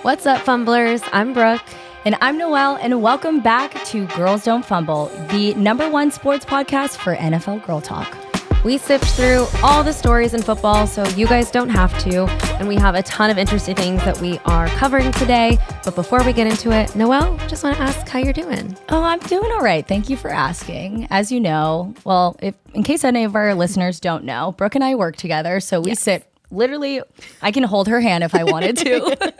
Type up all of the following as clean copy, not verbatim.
What's up, Fumblers? I'm Brooke. And I'm Noelle, and welcome back to Girls Don't Fumble, the #1 sports podcast for NFL Girl Talk. We sift through all the stories in football so you guys don't have to, and we have a ton of interesting things that we are covering today. But before we get into it, Noelle, just want to ask how you're doing. Oh, I'm doing all right. Thank you for asking. As you know, well, in case any of our listeners don't know, Brooke and I work together, so we sit literally, I can hold her hand if I wanted to.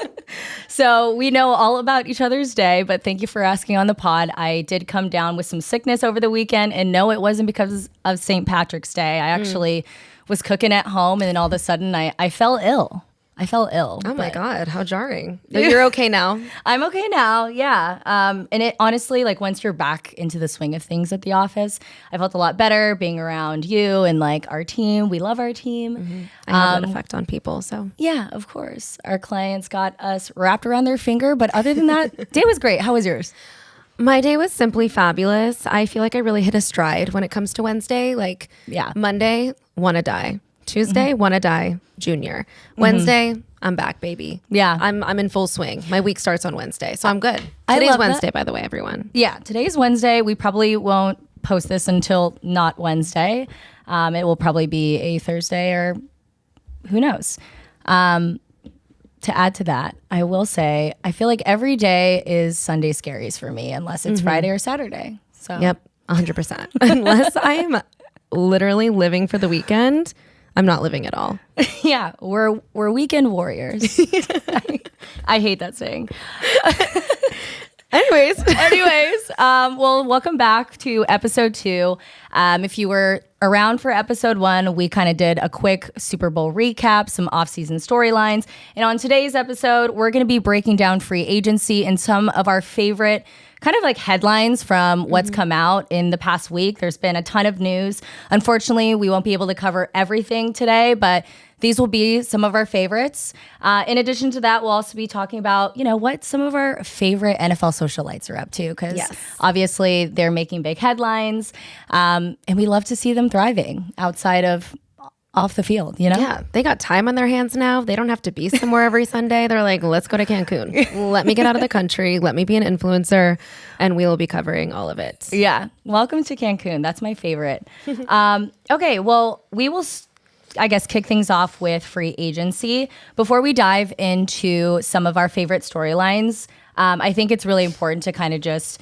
So we know all about each other's day, but thank you for asking on the pod. I did come down with some sickness over the weekend, and no, it wasn't because of St. Patrick's Day. I actually was cooking at home, and then all of a sudden I fell ill. Oh my God, how jarring. But you're okay now. I'm okay now, yeah. And it honestly, like once you're back into the swing of things at the office, I felt a lot better being around you and like our team. We love our team. Mm-hmm. I have that effect on people, so. Yeah, of course. Our clients got us wrapped around their finger, but other than that, day was great. How was yours? My day was simply fabulous. I feel like I really hit a stride when it comes to Wednesday. Like Monday, wanna die. Tuesday, wanna die, junior. Wednesday, I'm back, baby. Yeah. I'm in full swing. My week starts on Wednesday, so I'm good. Today's Wednesday, by the way, everyone. Yeah, today's Wednesday. We probably won't post this until not Wednesday. It will probably be a Thursday or who knows. To add to that, I will say, I feel like every day is Sunday scaries for me, unless it's Friday or Saturday. So Yep, 100%. Unless I am literally living for the weekend, I'm not living at all. Yeah, we're weekend warriors. I hate that saying. Anyways, well, welcome back to episode 2. If you were around for episode 1, we kind of did a quick Super Bowl recap, some off-season storylines. And on today's episode, we're going to be breaking down free agency and some of our favorite kind of like headlines from what's come out in the past week. There's been a ton of news. Unfortunately, we won't be able to cover everything today, but these will be some of our favorites. In addition to that, we'll also be talking about, what some of our favorite NFL socialites are up to, because obviously they're making big headlines, and we love to see them thriving outside of off the field, Yeah, they got time on their hands now. They don't have to be somewhere every Sunday. They're like, let's go to Cancun. Let me get out of the country. Let me be an influencer, and we will be covering all of it. Yeah, welcome to Cancun. That's my favorite. Okay, well, we will I guess, kick things off with free agency. Before we dive into some of our favorite storylines, I think it's really important to kind of just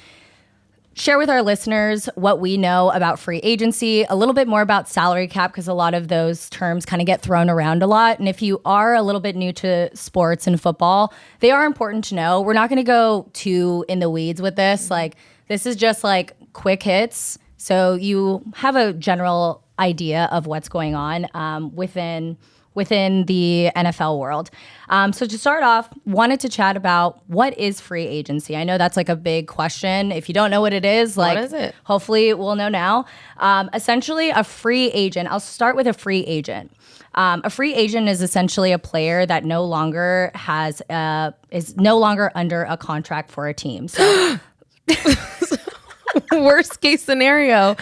share with our listeners what we know about free agency, a little bit more about salary cap, because a lot of those terms kind of get thrown around a lot. And if you are a little bit new to sports and football, they are important to know. We're not going to go too in the weeds with this. Like, this is just like quick hits, so you have a general idea of what's going on within the NFL world. So to start off, wanted to chat about what is free agency. I know that's like a big question. If you don't know what it is, like, what is it? Hopefully we'll know now. Essentially, a free agent. I'll start with a free agent. A free agent is essentially a player that no longer is no longer under a contract for a team. So. Worst case scenario.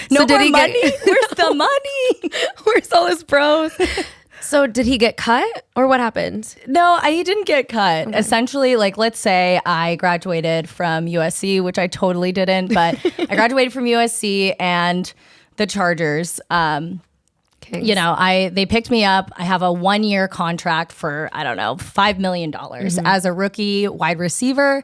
No, so did he money? Where's the money? Where's all his pros? So did he get cut or what happened? No, he didn't get cut. Okay. Essentially, like, let's say I graduated from USC, which I totally didn't, but I graduated from USC and the Chargers, they picked me up. I have a 1-year contract for, $5 million as a rookie wide receiver.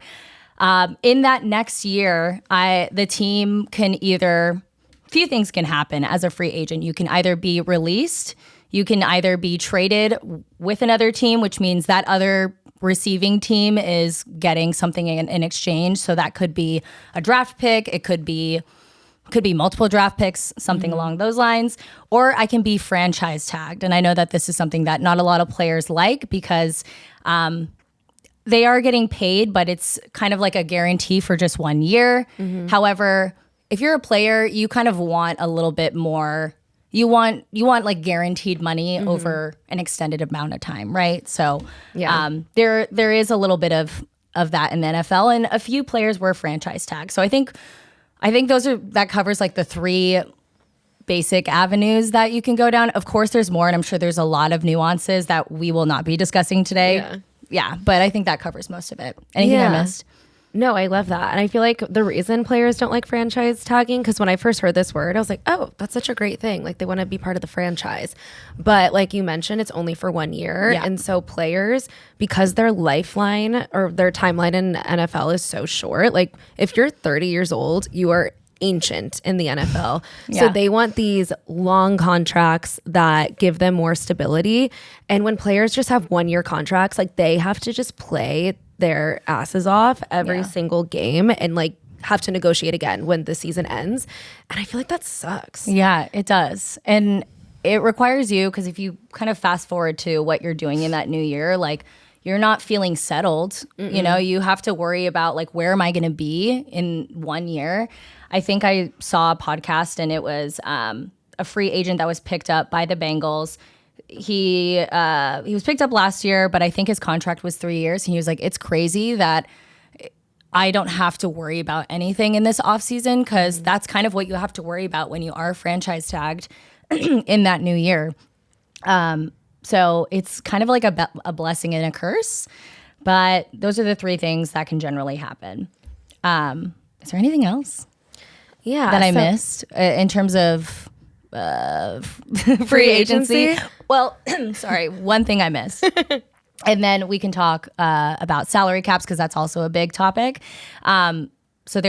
In that next year, the team can a few things can happen as a free agent. You can either be released, you can either be traded with another team, which means that other receiving team is getting something in exchange. So that could be a draft pick, it could be multiple draft picks, something along those lines, or I can be franchise tagged. And I know that this is something that not a lot of players like because they are getting paid, but it's kind of like a guarantee for just 1 year. However, if you're a player, you kind of want a little bit more. You want like guaranteed money over an extended amount of time, right? So there is a little bit of that in the NFL, and a few players were franchise tagged. So I think that covers like the 3 basic avenues that you can go down. Of course, there's more, and I'm sure there's a lot of nuances that we will not be discussing today. yeah, but I think that covers most of it. Anything I missed? No, I love that. And I feel like the reason players don't like franchise tagging, because when I first heard this word, I was like, oh, that's such a great thing. Like they want to be part of the franchise. But like you mentioned, it's only for 1 year. Yeah. And so players, because their lifeline or their timeline in NFL is so short, like if you're 30 years old, you are ancient in the NFL. So they want these long contracts that give them more stability. And when players just have 1 year contracts, like they have to just play their asses off every single game and like have to negotiate again when the season ends. And I feel like that sucks. Yeah, it does. And it requires you, because if you kind of fast forward to what you're doing in that new year, like you're not feeling settled. You know, you have to worry about like, where am I going to be in 1 year? I think I saw a podcast and it was a free agent that was picked up by the Bengals. He was picked up last year, but I think his contract was 3 years. And he was like, it's crazy that I don't have to worry about anything in this offseason, because that's kind of what you have to worry about when you are franchise tagged in that new year. So it's kind of like a blessing and a curse, but those are the three things that can generally happen. Is there anything else that I missed in terms of free agency? Well, sorry, one thing I missed. And then we can talk about salary caps, because that's also a big topic. So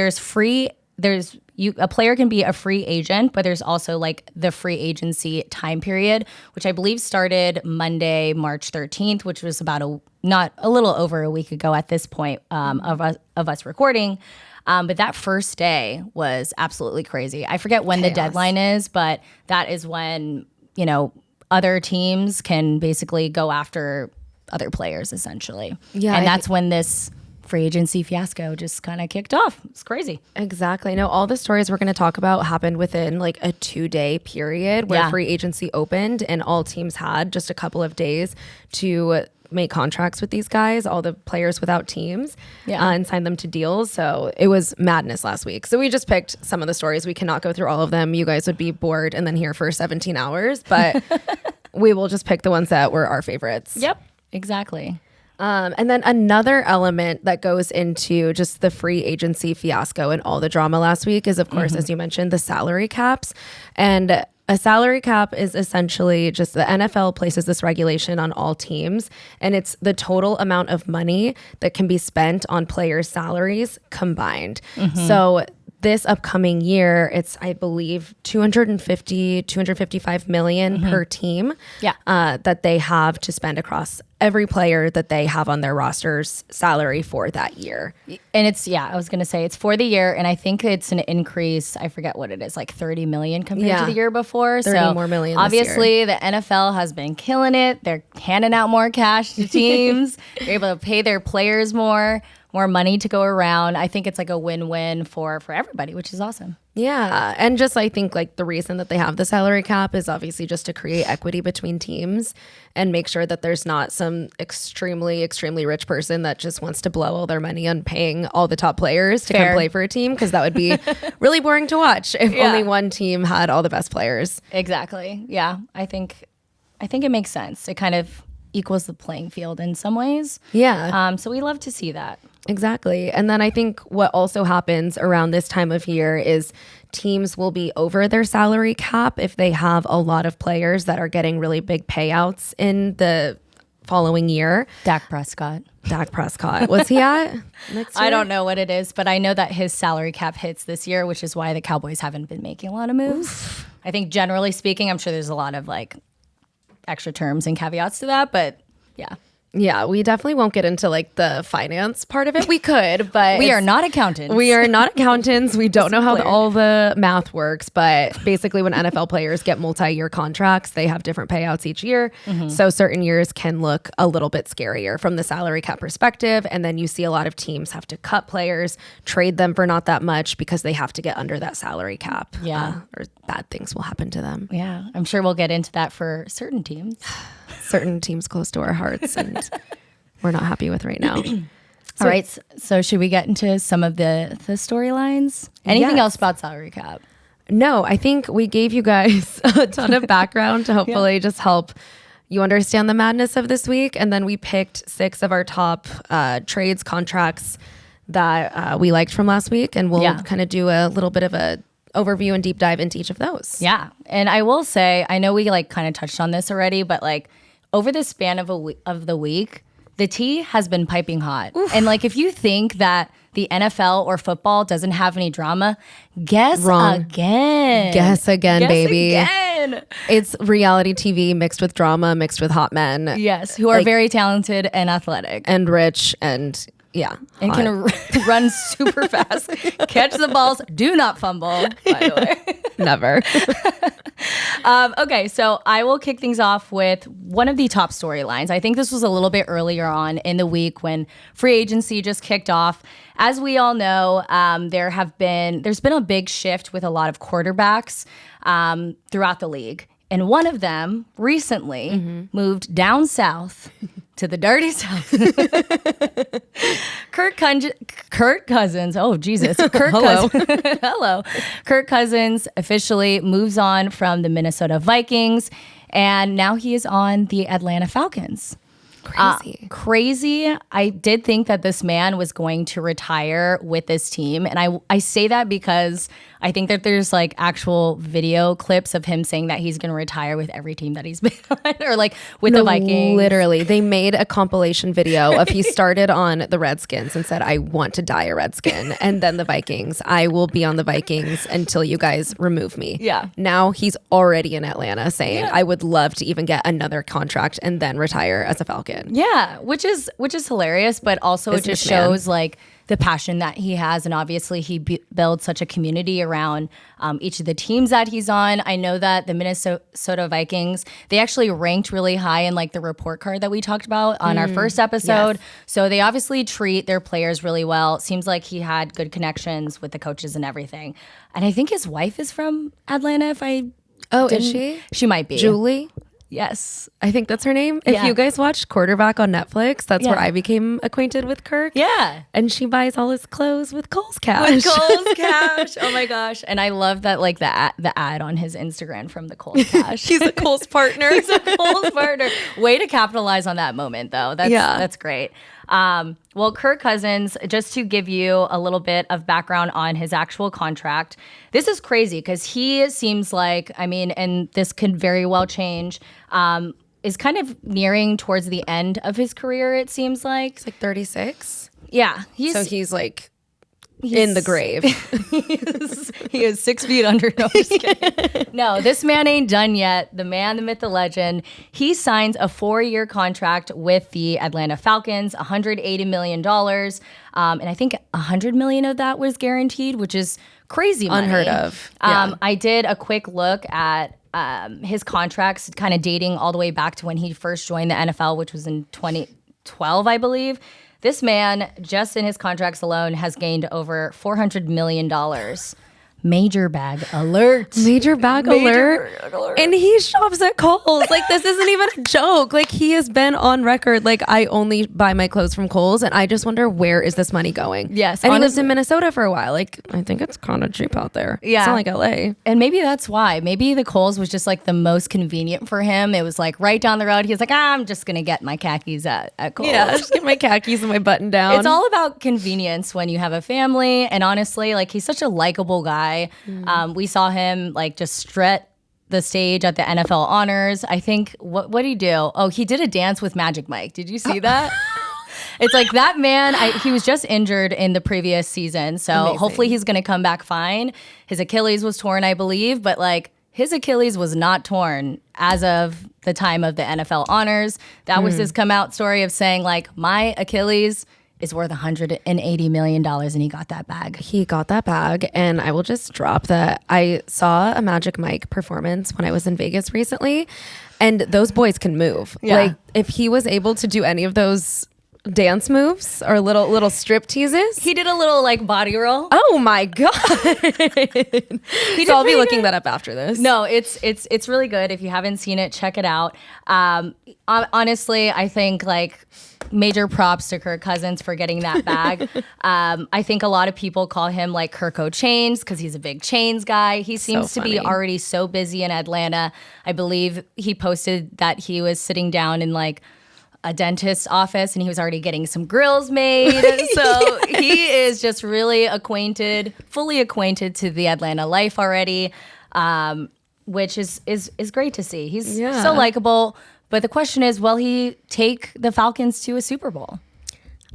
a player can be a free agent, but there's also like the free agency time period, which I believe started Monday, March 13th, which was about a little over a week ago at this point of us recording. But that first day was absolutely crazy. I forget when the deadline is, but that is when, you know, other teams can basically go after other players essentially. Yeah. And that's when this free agency fiasco just kind of kicked off. It's crazy. Exactly. No, all the stories we're going to talk about happened within like a 2-day period where free agency opened, and all teams had just a couple of days to make contracts with these guys, all the players without teams, and sign them to deals. So it was madness last week. So we just picked some of the stories. We cannot go through all of them. You guys would be bored and then here for 17 hours, but we will just pick the ones that were our favorites. Yep, exactly. And then another element that goes into just the free agency fiasco and all the drama last week is, of course, as you mentioned, the salary caps. And a salary cap is essentially just the NFL places this regulation on all teams, and it's the total amount of money that can be spent on players' salaries combined. So this upcoming year, it's, I believe, 255 million per team that they have to spend across every player that they have on their roster's salary for that year. And it's, I was going to say it's for the year. And I think it's an increase. I forget what it is, like 30 million compared to the year before. 30 more million. Obviously the NFL has been killing it. They're handing out more cash to teams. They're able to pay their players more money to go around. I think it's like a win-win for everybody, which is awesome. Yeah. And just, I think like the reason that they have the salary cap is obviously just to create equity between teams and make sure that there's not some extremely, extremely rich person that just wants to blow all their money on paying all the top players to come play for a team, because that would be really boring to watch if only one team had all the best players. Exactly. Yeah. I think it makes sense. It kind of equals the playing field in some ways. Yeah. So we love to see that. Exactly. And then I think what also happens around this time of year is teams will be over their salary cap if they have a lot of players that are getting really big payouts in the following year. Dak Prescott. What's he at next year? I don't know what it is, but I know that his salary cap hits this year, which is why the Cowboys haven't been making a lot of moves. Oof. I think generally speaking, I'm sure there's a lot of like extra terms and caveats to that, but yeah. Yeah, we definitely won't get into like the finance part of it. We could, but we are not accountants. We are not accountants. We don't know how all the math works, but basically when NFL players get multi-year contracts, they have different payouts each year. So certain years can look a little bit scarier from the salary cap perspective. And then you see a lot of teams have to cut players, trade them for not that much because they have to get under that salary cap. Yeah. Or bad things will happen to them. Yeah, I'm sure we'll get into that for certain teams. Certain teams close to our hearts and we're not happy with right now. All right. So should we get into some of the storylines? Anything else about salary cap? No, I think we gave you guys a ton of background to hopefully just help you understand the madness of this week. And then we picked 6 of our top trades contracts that we liked from last week. And we'll kind of do a little bit of a overview and deep dive into each of those. Yeah. And I will say, I know we like kind of touched on this already, but like over the span of the week, the tea has been piping hot. Oof. And like, if you think that the NFL or football doesn't have any drama, guess again. Guess again, baby. Again. It's reality TV mixed with drama, mixed with hot men. Yes, who are very talented and athletic. And rich and and can run super fast, catch the balls, do not fumble, by the way. Never. Okay, so I will kick things off with one of the top storylines. I think this was a little bit earlier on in the week when free agency just kicked off. As we all know, there's been a big shift with a lot of quarterbacks throughout the league. And one of them recently moved down south to the dirty south. Kirk Cousins. Oh, Jesus. Hello. Kirk Cousins officially moves on from the Minnesota Vikings, and now he is on the Atlanta Falcons. Crazy. I did think that this man was going to retire with this team. And I say that because I think that there's like actual video clips of him saying that he's going to retire with every team that he's been on, or like with the Vikings. Literally, they made a compilation video of he started on the Redskins and said, I want to die a Redskin. And then the Vikings, I will be on the Vikings until you guys remove me. Yeah. Now he's already in Atlanta saying, I would love to even get another contract and then retire as a Falcon. Yeah, which is hilarious, but also it just shows like the passion that he has, and obviously he builds such a community around each of the teams that he's on. I know that the Minnesota Vikings, they actually ranked really high in like the report card that we talked about on our first episode. Yes. So they obviously treat their players really well. It seems like he had good connections with the coaches and everything. And I think his wife is from Atlanta. Is she? She might be. Julie? Yes. I think that's her name. If you guys watched Quarterback on Netflix, that's where I became acquainted with Kirk. Yeah. And she buys all his clothes with Kohl's cash. Oh my gosh. And I love that, like the ad on his Instagram from the Kohl's cash. He's a Kohl's partner. He's a Kohl's partner. Way to capitalize on that moment though. That's great. Well, Kirk Cousins, just to give you a little bit of background on his actual contract, this is crazy because he seems like, I mean, and this could very well change, is kind of nearing towards the end of his career, it seems like. It's like 36? Yeah. He's like in the grave. He is 6 feet under. No, I'm just kidding. No, this man ain't done yet. The man, the myth, the legend. He signs a 4-year contract with the Atlanta Falcons, $180 million. And I think $100 million of that was guaranteed, which is crazy money. Unheard of. Yeah. I did a quick look at his contracts, kind of dating all the way back to when he first joined the NFL, which was in 2012, I believe. This man, just in his contracts alone, has gained over $400 million. Major bag alert. Major bag alert. And he shops at Kohl's. Like, this isn't even a joke. Like, he has been on record. Like, I only buy my clothes from Kohl's, and I just wonder, where is this money going? Yes. And he lives in Minnesota for a while. Like, I think it's kind of cheap out there. Yeah. It's not like LA. And maybe that's why. Maybe the Kohl's was just like the most convenient for him. It was like right down the road. He was like, I'm just going to get my khakis at Kohl's. Yeah, just get my khakis and my button down. It's all about convenience when you have a family. And honestly, like, he's such a likable guy. We saw him like just strut the stage at the NFL honors. I think, what did he do? Oh, he did a dance with Magic Mike. Did you see that? It's like that man, he was just injured in the previous season. So Amazing. Hopefully he's going to come back fine. His Achilles was torn, I believe, but like his Achilles was not torn as of the time of the NFL honors. That was his come out story of saying like, my Achilles is worth $180 million, and he got that bag. He got that bag, and I will just drop that. I saw a Magic Mike performance when I was in Vegas recently, and those boys can move. Yeah. Like, if he was able to do any of those dance moves or little strip teases. He did a little like body roll. Oh my God. So I'll be looking that up after this. No, it's really good. If you haven't seen it, check it out. Honestly, I think like major props to Kirk Cousins for getting that bag. I think a lot of people call him like Kirko Chains because he's a big chains guy. He seems to be already so busy in Atlanta. I believe he posted that he was sitting down in like a dentist's office and he was already getting some grills made. So he is just really fully acquainted to the Atlanta life already, which is great to see. He's so likable. But the question is, will he take the Falcons to a Super Bowl?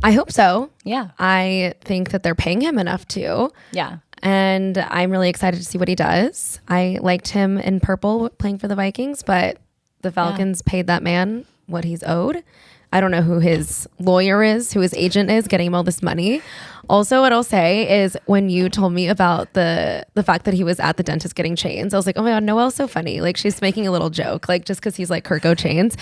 I hope so. Yeah. I think that they're paying him enough to. Yeah. And I'm really excited to see what he does. I liked him in purple playing for the Vikings, but the Falcons paid that man what he's owed. I don't know who his lawyer is, who his agent is, getting him all this money. Also, what I'll say is when you told me about the fact that he was at the dentist getting chains, I was like, oh my God, Noelle's so funny. Like she's making a little joke, like just because he's like Kirko Chains.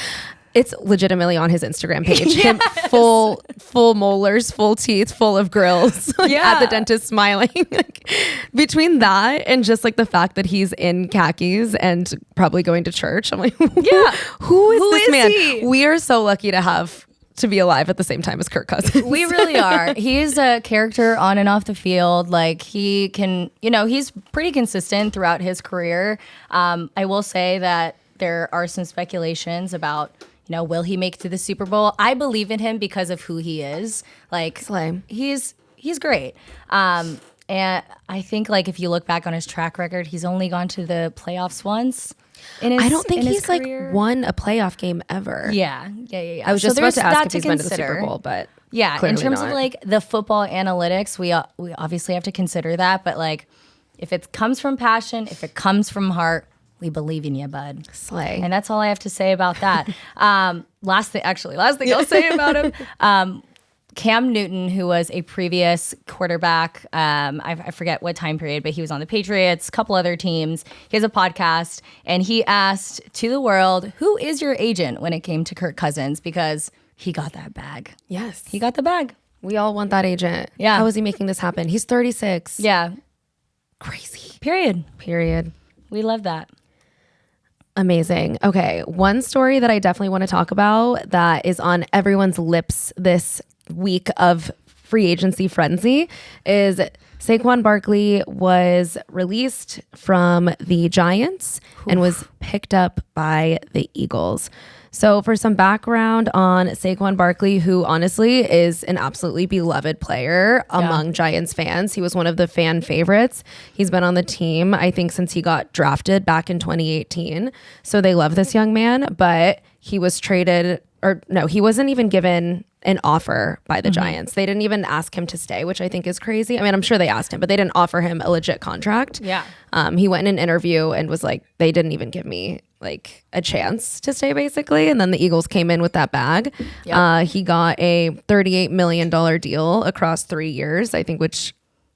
It's legitimately on his Instagram page. Yes. Him full molars, full teeth, full of grills, like at the dentist smiling. Like, between that and just like the fact that he's in khakis and probably going to church, I'm like, who is this man? He? We are so lucky to be alive at the same time as Kirk Cousins. We really are. He's a character on and off the field. Like he can, he's pretty consistent throughout his career. I will say that there are some speculations about, will he make it to the Super Bowl? I believe in him because of who he is. Like Slay. He's great. And I think like if you look back on his track record, he's only gone to the playoffs once. I don't think he's like won a playoff game ever. Yeah. I was just about to ask if he's been to the Super Bowl, but in terms of like the football analytics, we obviously have to consider that. But like, if it comes from passion, if it comes from heart, we believe in you, bud. Slay. And that's all I have to say about that. Last thing I'll say about him. Cam Newton, who was a previous quarterback, I forget what time period, but he was on the Patriots, a couple other teams. He has a podcast, and he asked to the world, who is your agent when it came to Kirk Cousins? Because he got that bag. Yes. He got the bag. We all want that agent. Yeah. How is he making this happen? He's 36. Yeah. Crazy. Period. We love that. Amazing. Okay. One story that I definitely want to talk about that is on everyone's lips this week of free agency frenzy is Saquon Barkley was released from the Giants and was picked up by the Eagles. So for some background on Saquon Barkley, who honestly is an absolutely beloved player among Giants fans. He was one of the fan favorites. He's been on the team, I think, since he got drafted back in 2018. So they love this young man, but he was traded, or no, he wasn't even given an offer by the Giants. They didn't even ask him to stay, which I think is crazy. I mean, I'm sure they asked him, but they didn't offer him a legit contract. Yeah. He went in an interview and was like, they didn't even give me like a chance to stay, basically. And then the Eagles came in with that bag. Yep. He got a $38 million deal across 3 years, I think, which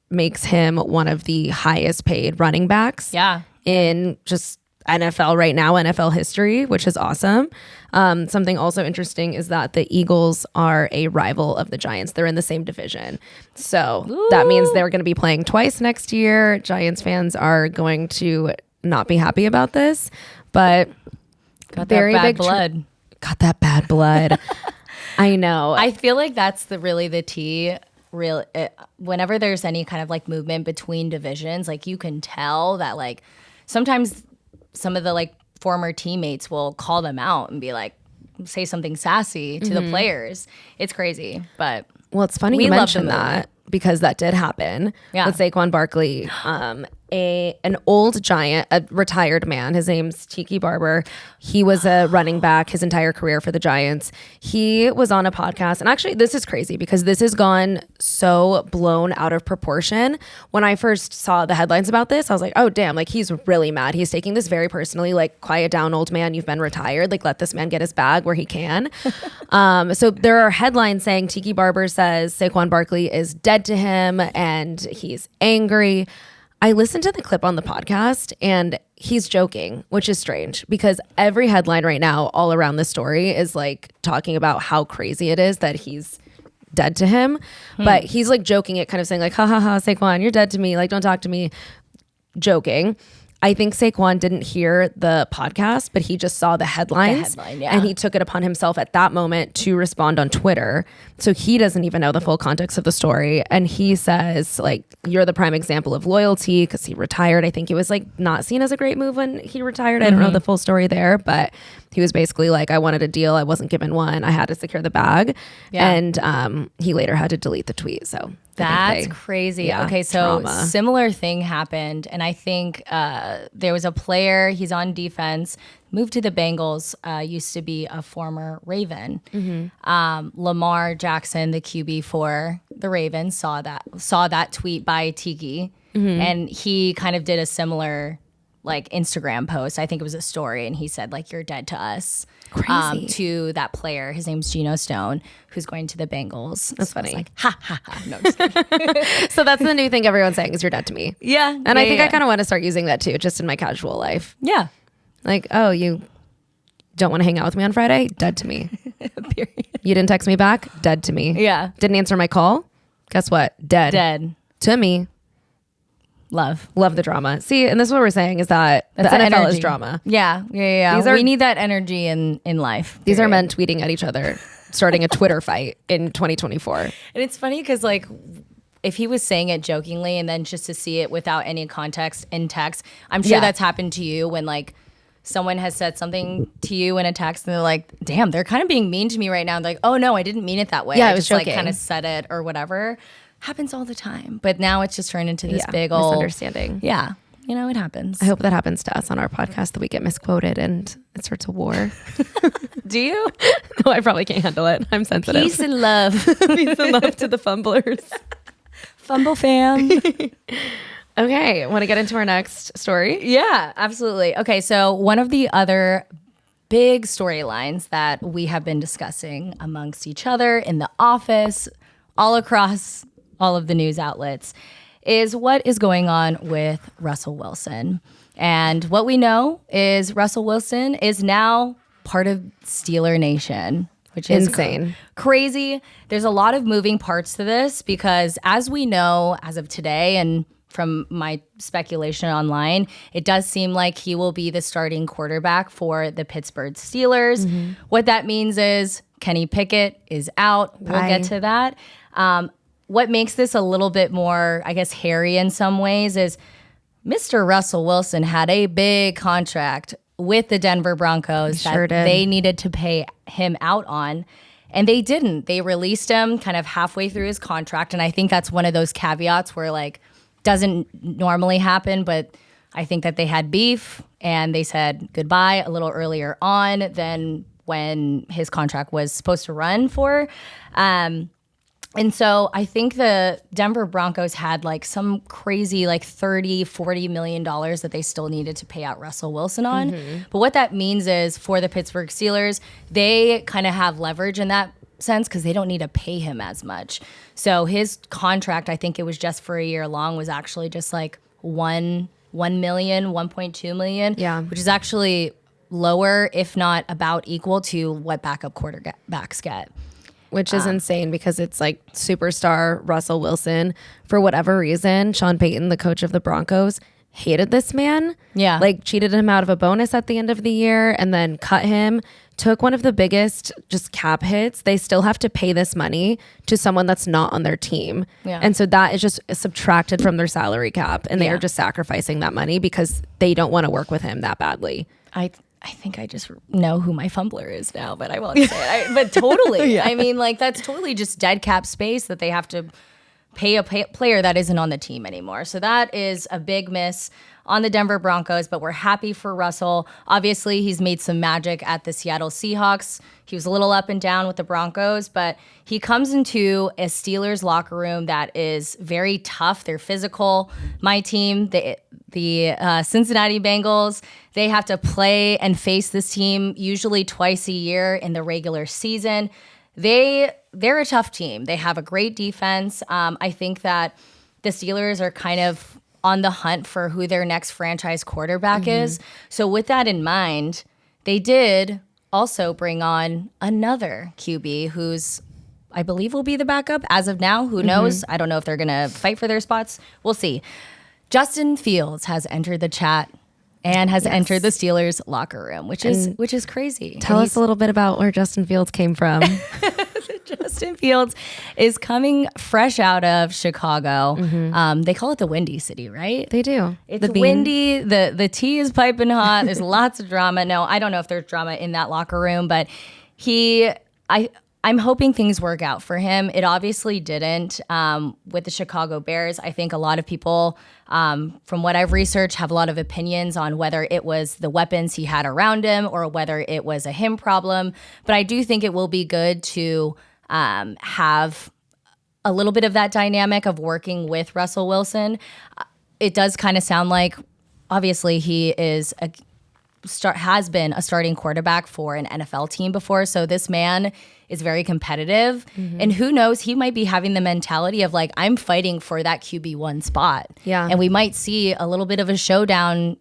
makes him one of the highest paid running backs in just NFL right now, NFL history, which is awesome. Something also interesting is that the Eagles are a rival of the Giants. They're in the same division. So that means they're going to be playing twice next year. Giants fans are going to not be happy about this, but got that bad blood. Got that bad blood. I know. I feel like that's really the tea. Whenever there's any kind of like movement between divisions, like you can tell that like sometimes some of the like former teammates will call them out and be like, say something sassy to the players. It's crazy, but well, it's funny you mentioned that because that did happen with Saquon Barkley. An old Giant, a retired man. His name's Tiki Barber. He was a running back his entire career for the Giants. He was on a podcast, and actually this is crazy because this has gone so blown out of proportion. When I first saw the headlines about this, I was like, oh damn, like he's really mad. He's taking this very personally, like quiet down, old man, you've been retired. Like let this man get his bag where he can. So there are headlines saying Tiki Barber says Saquon Barkley is dead to him and he's angry. I listened to the clip on the podcast and he's joking, which is strange because every headline right now all around the story is like talking about how crazy it is that he's dead to him. But he's like joking it, kind of saying like, ha ha ha, Saquon, you're dead to me. Like, don't talk to me. Joking. I think Saquon didn't hear the podcast, but he just saw the headlines. And he took it upon himself at that moment to respond on Twitter. So he doesn't even know the full context of the story. And he says, like, you're the prime example of loyalty, because he retired. I think it was like not seen as a great move when he retired. I don't know the full story there, but he was basically like, I wanted a deal. I wasn't given one. I had to secure the bag. And he later had to delete the tweet. So that's crazy. Yeah, okay, so trauma. similar thing happened, and I think there was a player, he's on defense, moved to the Bengals, used to be a former Raven. Lamar Jackson, the QB for the Ravens, saw that tweet by Tiki, and he kind of did a similar like Instagram post. I think it was a story, and he said like, you're dead to us. Crazy. To that player. His name's Geno Stone, who's going to the Bengals. That's funny. I was like, ha, ha, ha. No, just kidding. So that's the new thing everyone's saying is you're dead to me. Yeah. And I think I kind of want to start using that too, just in my casual life. Yeah. Like, oh, you don't want to hang out with me on Friday? Dead to me. Period. You didn't text me back? Dead to me. Yeah. Didn't answer my call? Guess what? Dead. To me. Love the drama. See, and this is what we're saying is that the NFL is drama. Yeah. We need that energy in life. These are men tweeting at each other, starting a Twitter fight in 2024. And it's funny because like, if he was saying it jokingly and then just to see it without any context in text, I'm sure that's happened to you when like someone has said something to you in a text and they're like, damn, they're kind of being mean to me right now. And like, oh no, I didn't mean it that way. Yeah, I was just joking. like kind of said it or whatever. Happens all the time. But now it's just turned into this big old misunderstanding. Yeah. You know, it happens. I hope that happens to us on our podcast, that we get misquoted and it starts a war. Do you? No, I probably can't handle it. I'm sensitive. Peace and love. Peace and love to the fumblers. Fumble fam. Okay, want to get into our next story? Yeah, absolutely. Okay, so one of the other big storylines that we have been discussing amongst each other in the office, all across all of the news outlets, is what is going on with Russell Wilson. And what we know is Russell Wilson is now part of Steeler Nation, which is insane. Crazy. There's a lot of moving parts to this because as we know, as of today, and from my speculation online, it does seem like he will be the starting quarterback for the Pittsburgh Steelers. What that means is Kenny Pickett is out. We'll get to that. What makes this a little bit more, I guess, hairy in some ways is Mr. Russell Wilson had a big contract with the Denver Broncos they needed to pay him out on, and they didn't. They released him kind of halfway through his contract, and I think that's one of those caveats where like doesn't normally happen, but I think that they had beef and they said goodbye a little earlier on than when his contract was supposed to run for. And so I think the Denver Broncos had like some crazy like $30-40 million that they still needed to pay out Russell Wilson on. But what that means is for the Pittsburgh Steelers, they kind of have leverage in that sense because they don't need to pay him as much. So his contract, I think it was just for a year long, was actually just like $1 million, $1.2 million, which is actually lower, if not about equal to what backup quarterbacks get. Which is insane because it's like superstar Russell Wilson. For whatever reason, Sean Payton, the coach of the Broncos, hated this man. Yeah. Like cheated him out of a bonus at the end of the year and then cut him. Took one of the biggest just cap hits. They still have to pay this money to someone that's not on their team. Yeah. And so that is just subtracted from their salary cap. And they are just sacrificing that money because they don't want to work with him that badly. I think I just know who my fumbler is now, but I won't say it. But totally. I mean, like, that's totally just dead cap space that they have to pay a player that isn't on the team anymore. So that is a big miss on the Denver Broncos, but we're happy for Russell. Obviously, he's made some magic at the Seattle Seahawks. He was a little up and down with the Broncos, but he comes into a Steelers locker room that is very tough. They're physical. My team, the Cincinnati Bengals, they have to play and face this team usually twice a year in the regular season. They're a tough team. They have a great defense. I think that the Steelers are kind of on the hunt for who their next franchise quarterback is. So with that in mind, they did also bring on another QB who's, I believe, will be the backup as of now. Who knows? I don't know if they're going to fight for their spots. We'll see. Justin Fields has entered the chat and has entered the Steelers locker room, which is crazy. Tell us a little bit about where Justin Fields came from. Justin Fields is coming fresh out of Chicago. They call it the Windy City, right? They do. It's windy. The tea is piping hot. There's lots of drama. No, I don't know if there's drama in that locker room, but I'm hoping things work out for him. It obviously didn't with the Chicago Bears. I think a lot of people, from what I've researched, have a lot of opinions on whether it was the weapons he had around him or whether it was a him problem. But I do think it will be good to have a little bit of that dynamic of working with Russell Wilson. It does kind of sound like, obviously, he is has been a starting quarterback for an NFL team before. So this man is very competitive. And who knows, he might be having the mentality of like, I'm fighting for that QB1 spot. Yeah. And we might see a little bit of a showdown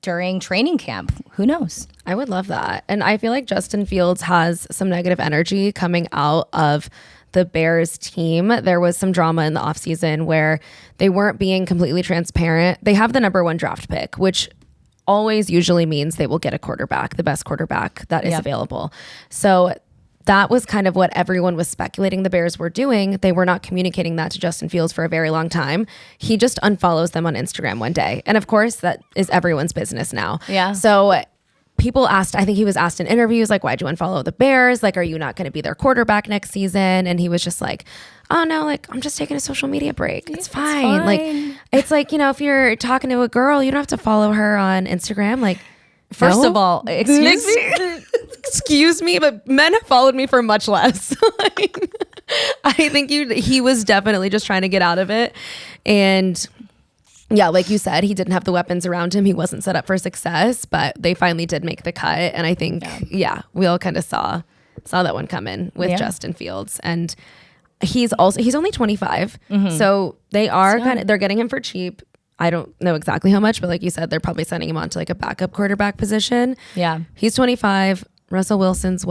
during training camp. Who knows? I would love that. And I feel like Justin Fields has some negative energy coming out of the Bears team. There was some drama in the offseason where they weren't being completely transparent. They have the number 1 draft pick, which always usually means they will get a quarterback, the best quarterback that is available. So that was kind of what everyone was speculating the Bears were doing. They were not communicating that to Justin Fields for a very long time. He just unfollows them on Instagram one day. And of course, that is everyone's business now. Yeah. So people asked, I think he was asked in interviews, like, why'd you unfollow the Bears? Like, are you not going to be their quarterback next season? And he was just like, oh no, like, I'm just taking a social media break. It's fine. Like, it's like, if you're talking to a girl, you don't have to follow her on Instagram. Like, first of all, excuse me. Excuse me, but men have followed me for much less. I think he was definitely just trying to get out of it. And yeah, like you said, he didn't have the weapons around him. He wasn't set up for success, but they finally did make the cut. And I think, we all kind of saw that one come in with Justin Fields. And he's only 25. So they're getting him for cheap. I don't know exactly how much, but like you said, they're probably sending him on to like a backup quarterback position. Yeah. He's 25. Russell Wilson's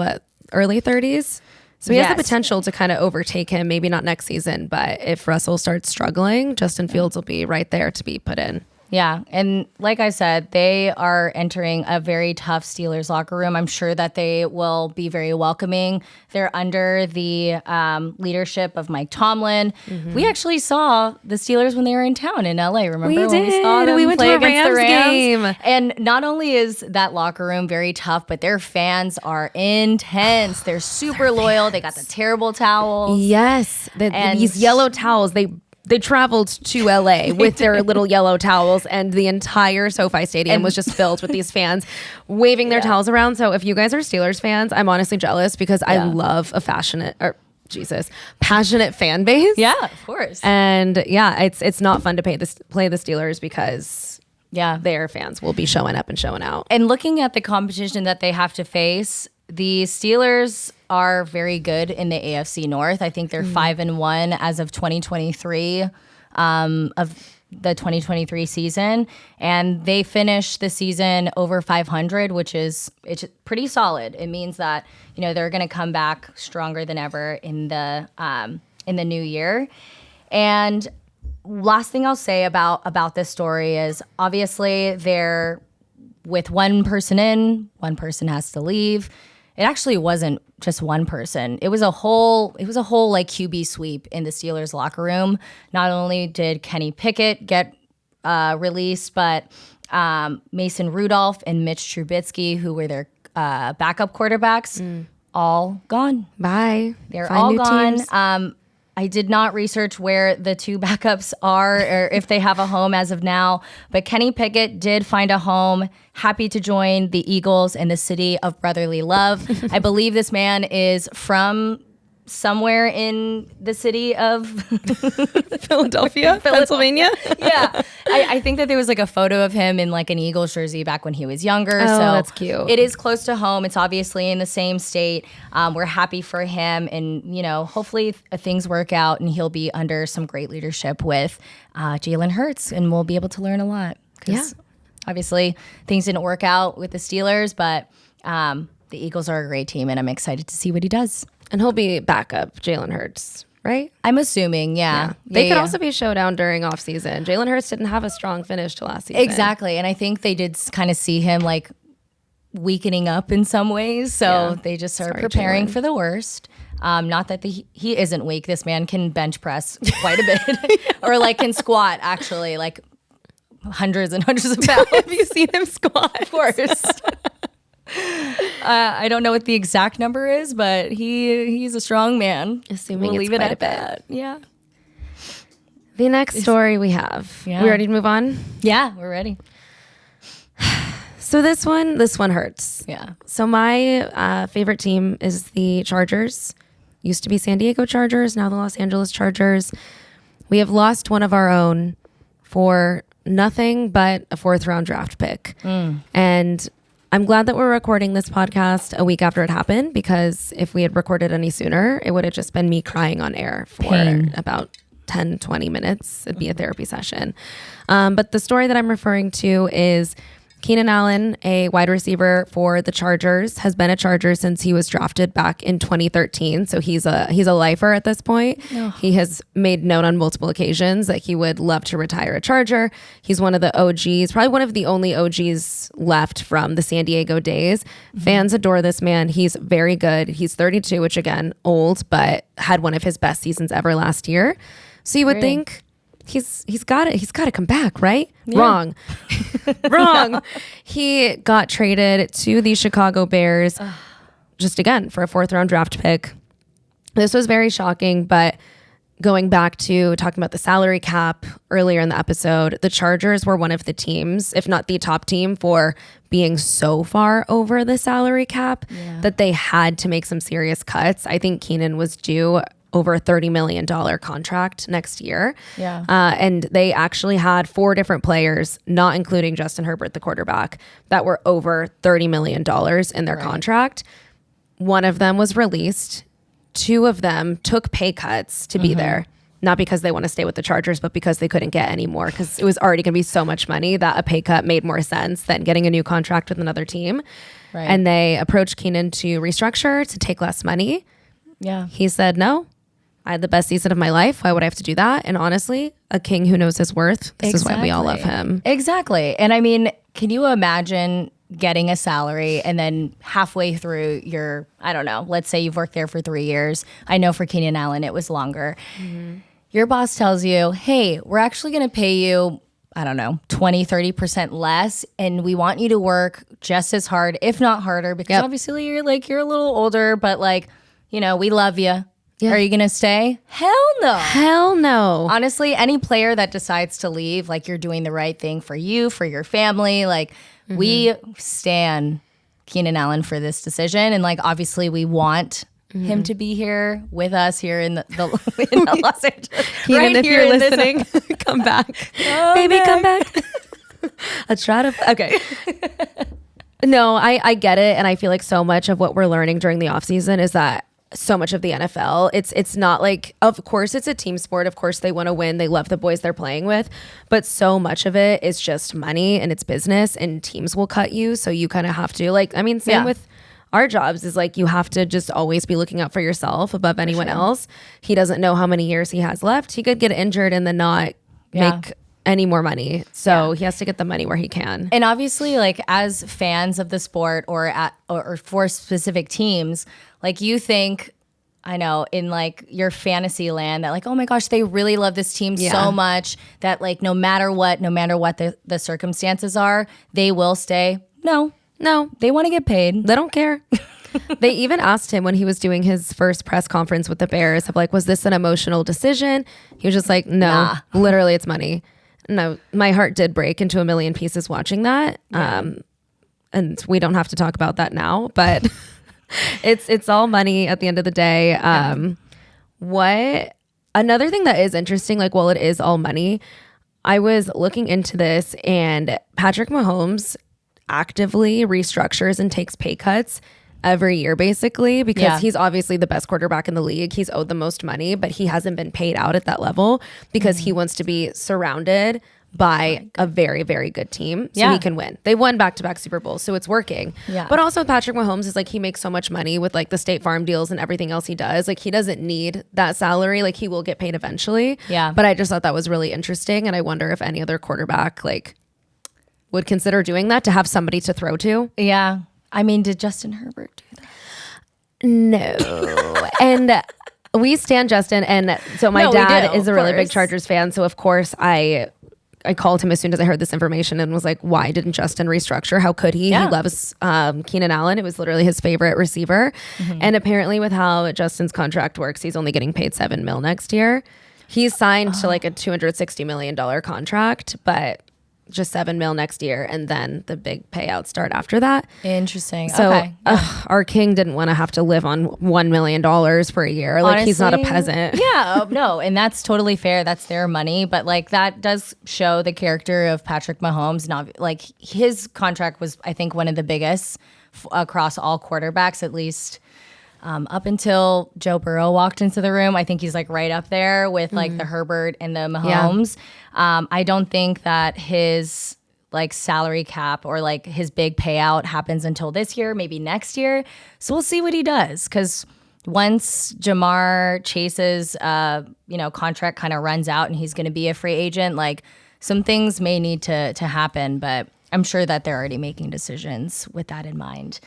early 30s? So he has the potential to kind of overtake him, maybe not next season, but if Russell starts struggling, Justin Fields will be right there to be put in. Yeah. And like I said, they are entering a very tough Steelers locker room. I'm sure that they will be very welcoming. They're under the leadership of Mike Tomlin. We actually saw the Steelers when they were in town in LA. Remember? We did. We saw them we went play to a against the Rams game. And not only is that locker room very tough, but their fans are intense. They're super loyal. They got the terrible towels. Yes. These yellow towels, they traveled to LA with their little yellow towels, and the entire SoFi Stadium was just filled with these fans waving their towels around. So if you guys are Steelers fans, I'm honestly jealous because I love a passionate fan base. Yeah, of course. And it's not fun to play the Steelers because their fans will be showing up and showing out. And looking at the competition that they have to face, the Steelers are very good in the AFC North. I think they're 5-1 as of 2023, of the 2023 season. And they finished the season over 500, it's pretty solid. It means that, they're going to come back stronger than ever in the new year. And last thing I'll say about this story is obviously they're with one person in, one person has to leave. It actually wasn't just one person. It was a whole like QB sweep in the Steelers locker room. Not only did Kenny Pickett get released, but Mason Rudolph and Mitch Trubisky, who were their backup quarterbacks, all gone. Bye. They're Find all new gone. teams. I did not research where the two backups are or if they have a home as of now, but Kenny Pickett did find a home, happy to join the Eagles in the city of brotherly love. I believe this man is from somewhere in the city of Philadelphia, Pennsylvania. Yeah. I think that there was like a photo of him in like an Eagles jersey back when he was younger. Oh, so that's cute. It is close to home. It's obviously in the same state. We're happy for him, and hopefully things work out and he'll be under some great leadership with Jalen Hurts, and we'll be able to learn a lot. Obviously things didn't work out with the Steelers, but the Eagles are a great team, and I'm excited to see what he does. And he'll be backup Jalen Hurts. right? I'm assuming, yeah. They could also be showdown during off season. Jalen Hurts didn't have a strong finish to last season. Exactly. And I think they did kind of see him like weakening up in some ways. So they just are preparing for the worst. Not that he isn't weak. This man can bench press quite a bit or like can squat actually like hundreds and hundreds of pounds. Have you seen him squat? Of course. I don't know what the exact number is, but he's a strong man. Assuming we'll leave it at that. Yeah. The next story we have. Yeah. We ready to move on? Yeah, we're ready. So this one hurts. Yeah. So my favorite team is the Chargers. Used to be San Diego Chargers, now the Los Angeles Chargers. We have lost one of our own for nothing but a 4th round draft pick. And I'm glad that we're recording this podcast a week after it happened, because if we had recorded any sooner, it would have just been me crying on air for about 10, 20 minutes. It'd be a therapy session. But the story that I'm referring to is Keenan Allen, a wide receiver for the Chargers, has been a Charger since he was drafted back in 2013. So he's a lifer at this point. Oh. He has made known on multiple occasions that he would love to retire a Charger. He's one of the OGs, probably one of the only OGs left from the San Diego days. Fans adore this man. He's very good. He's 32, which again, old, but had one of his best seasons ever last year. So you would think he's got to come back, right? Yeah. Wrong. Wrong. He got traded to the Chicago Bears just again for a 4th round draft pick. This was very shocking, but going back to talking about the salary cap earlier in the episode, the Chargers were one of the teams, if not the top team, for being so far over the salary cap that they had to make some serious cuts. I think Keenan was due over a $30 million contract next year. Yeah. And they actually had 4 different players, not including Justin Herbert, the quarterback, that were over $30 million in their contract. One of them was released. 2 of them took pay cuts to be there, not because they want to stay with the Chargers, but because they couldn't get any more, because it was already going to be so much money that a pay cut made more sense than getting a new contract with another team. Right. And they approached Keenan to restructure, to take less money. Yeah. He said, no. I had the best season of my life. Why would I have to do that? And honestly, a king who knows his worth. This is why we all love him. Exactly. And I mean, can you imagine getting a salary and then halfway through your, I don't know, let's say you've worked there for 3 years. I know for Keenan Allen, it was longer. Your boss tells you, hey, we're actually going to pay you, I don't know, 20, 30% less. And we want you to work just as hard, if not harder, because obviously you're a little older, but like, you know, we love you. Yeah. Are you going to stay? Hell no. Hell no. Honestly, any player that decides to leave, like you're doing the right thing for you, for your family. Like we stan Keenan Allen for this decision. And like, obviously we want him to be here with us here in the in Los Angeles. Keenan, if you're listening, come back. Baby, come back. Let's try to. Okay. No, I get it. And I feel like so much of what we're learning during the offseason is that so much of the NFL, it's not like, of course it's a team sport, of course they want to win, they love the boys they're playing with, but so much of it is just money and it's business, and teams will cut you, so you kind of have to, like, I mean, same with our jobs, is like you have to just always be looking out for yourself above anyone else. He doesn't know how many years he has left. He could get injured and then not make any more money, so he has to get the money where he can. And obviously, like, as fans of the sport or for specific teams, like, you think, I know, in like your fantasy land, that like, oh my gosh, they really love this team so much that like no matter what the circumstances are, they will stay. No, they want to get paid. They don't care. They even asked him when he was doing his first press conference with the Bears of like, was this an emotional decision? He was just like, no, literally it's money. No, my heart did break into a million pieces watching that. And we don't have to talk about that now, but it's all money at the end of the day. What another thing that is interesting, like, well, it is all money. I was looking into this, and Patrick Mahomes actively restructures and takes pay cuts every year, basically, because he's obviously the best quarterback in the league. He's owed the most money, but he hasn't been paid out at that level because he wants to be surrounded by a very, very good team, so he can win. They won back-to-back Super Bowls, so it's working. Yeah. But also Patrick Mahomes is like, he makes so much money with like the State Farm deals and everything else he does. Like he doesn't need that salary. Like he will get paid eventually. Yeah. But I just thought that was really interesting, and I wonder if any other quarterback like would consider doing that to have somebody to throw to. Yeah. I mean, did Justin Herbert do that? No. And we stand Justin, and so my dad is a really big Chargers fan, so of course I called him as soon as I heard this information and was like, why didn't Justin restructure? How could he? Yeah. He loves Keenan Allen. It was literally his favorite receiver. And apparently with how Justin's contract works, he's only getting paid $7 million next year. He's signed to like a $260 million contract, but just $7 million next year, and then the big payouts start after that. Interesting. So okay. Our king didn't want to have to live on $1 million for a year. Like, honestly, he's not a peasant. Yeah, no, and that's totally fair. That's their money, but like that does show the character of Patrick Mahomes. Not like his contract was, I think, one of the biggest across all quarterbacks, at least. Up until Joe Burrow walked into the room, I think he's like right up there with like the Herbert and the Mahomes. Yeah. I don't think that his like salary cap or like his big payout happens until this year, maybe next year. So we'll see what he does, because once Jamar Chase's contract kind of runs out and he's going to be a free agent, like some things may need to happen, but I'm sure that they're already making decisions with that in mind.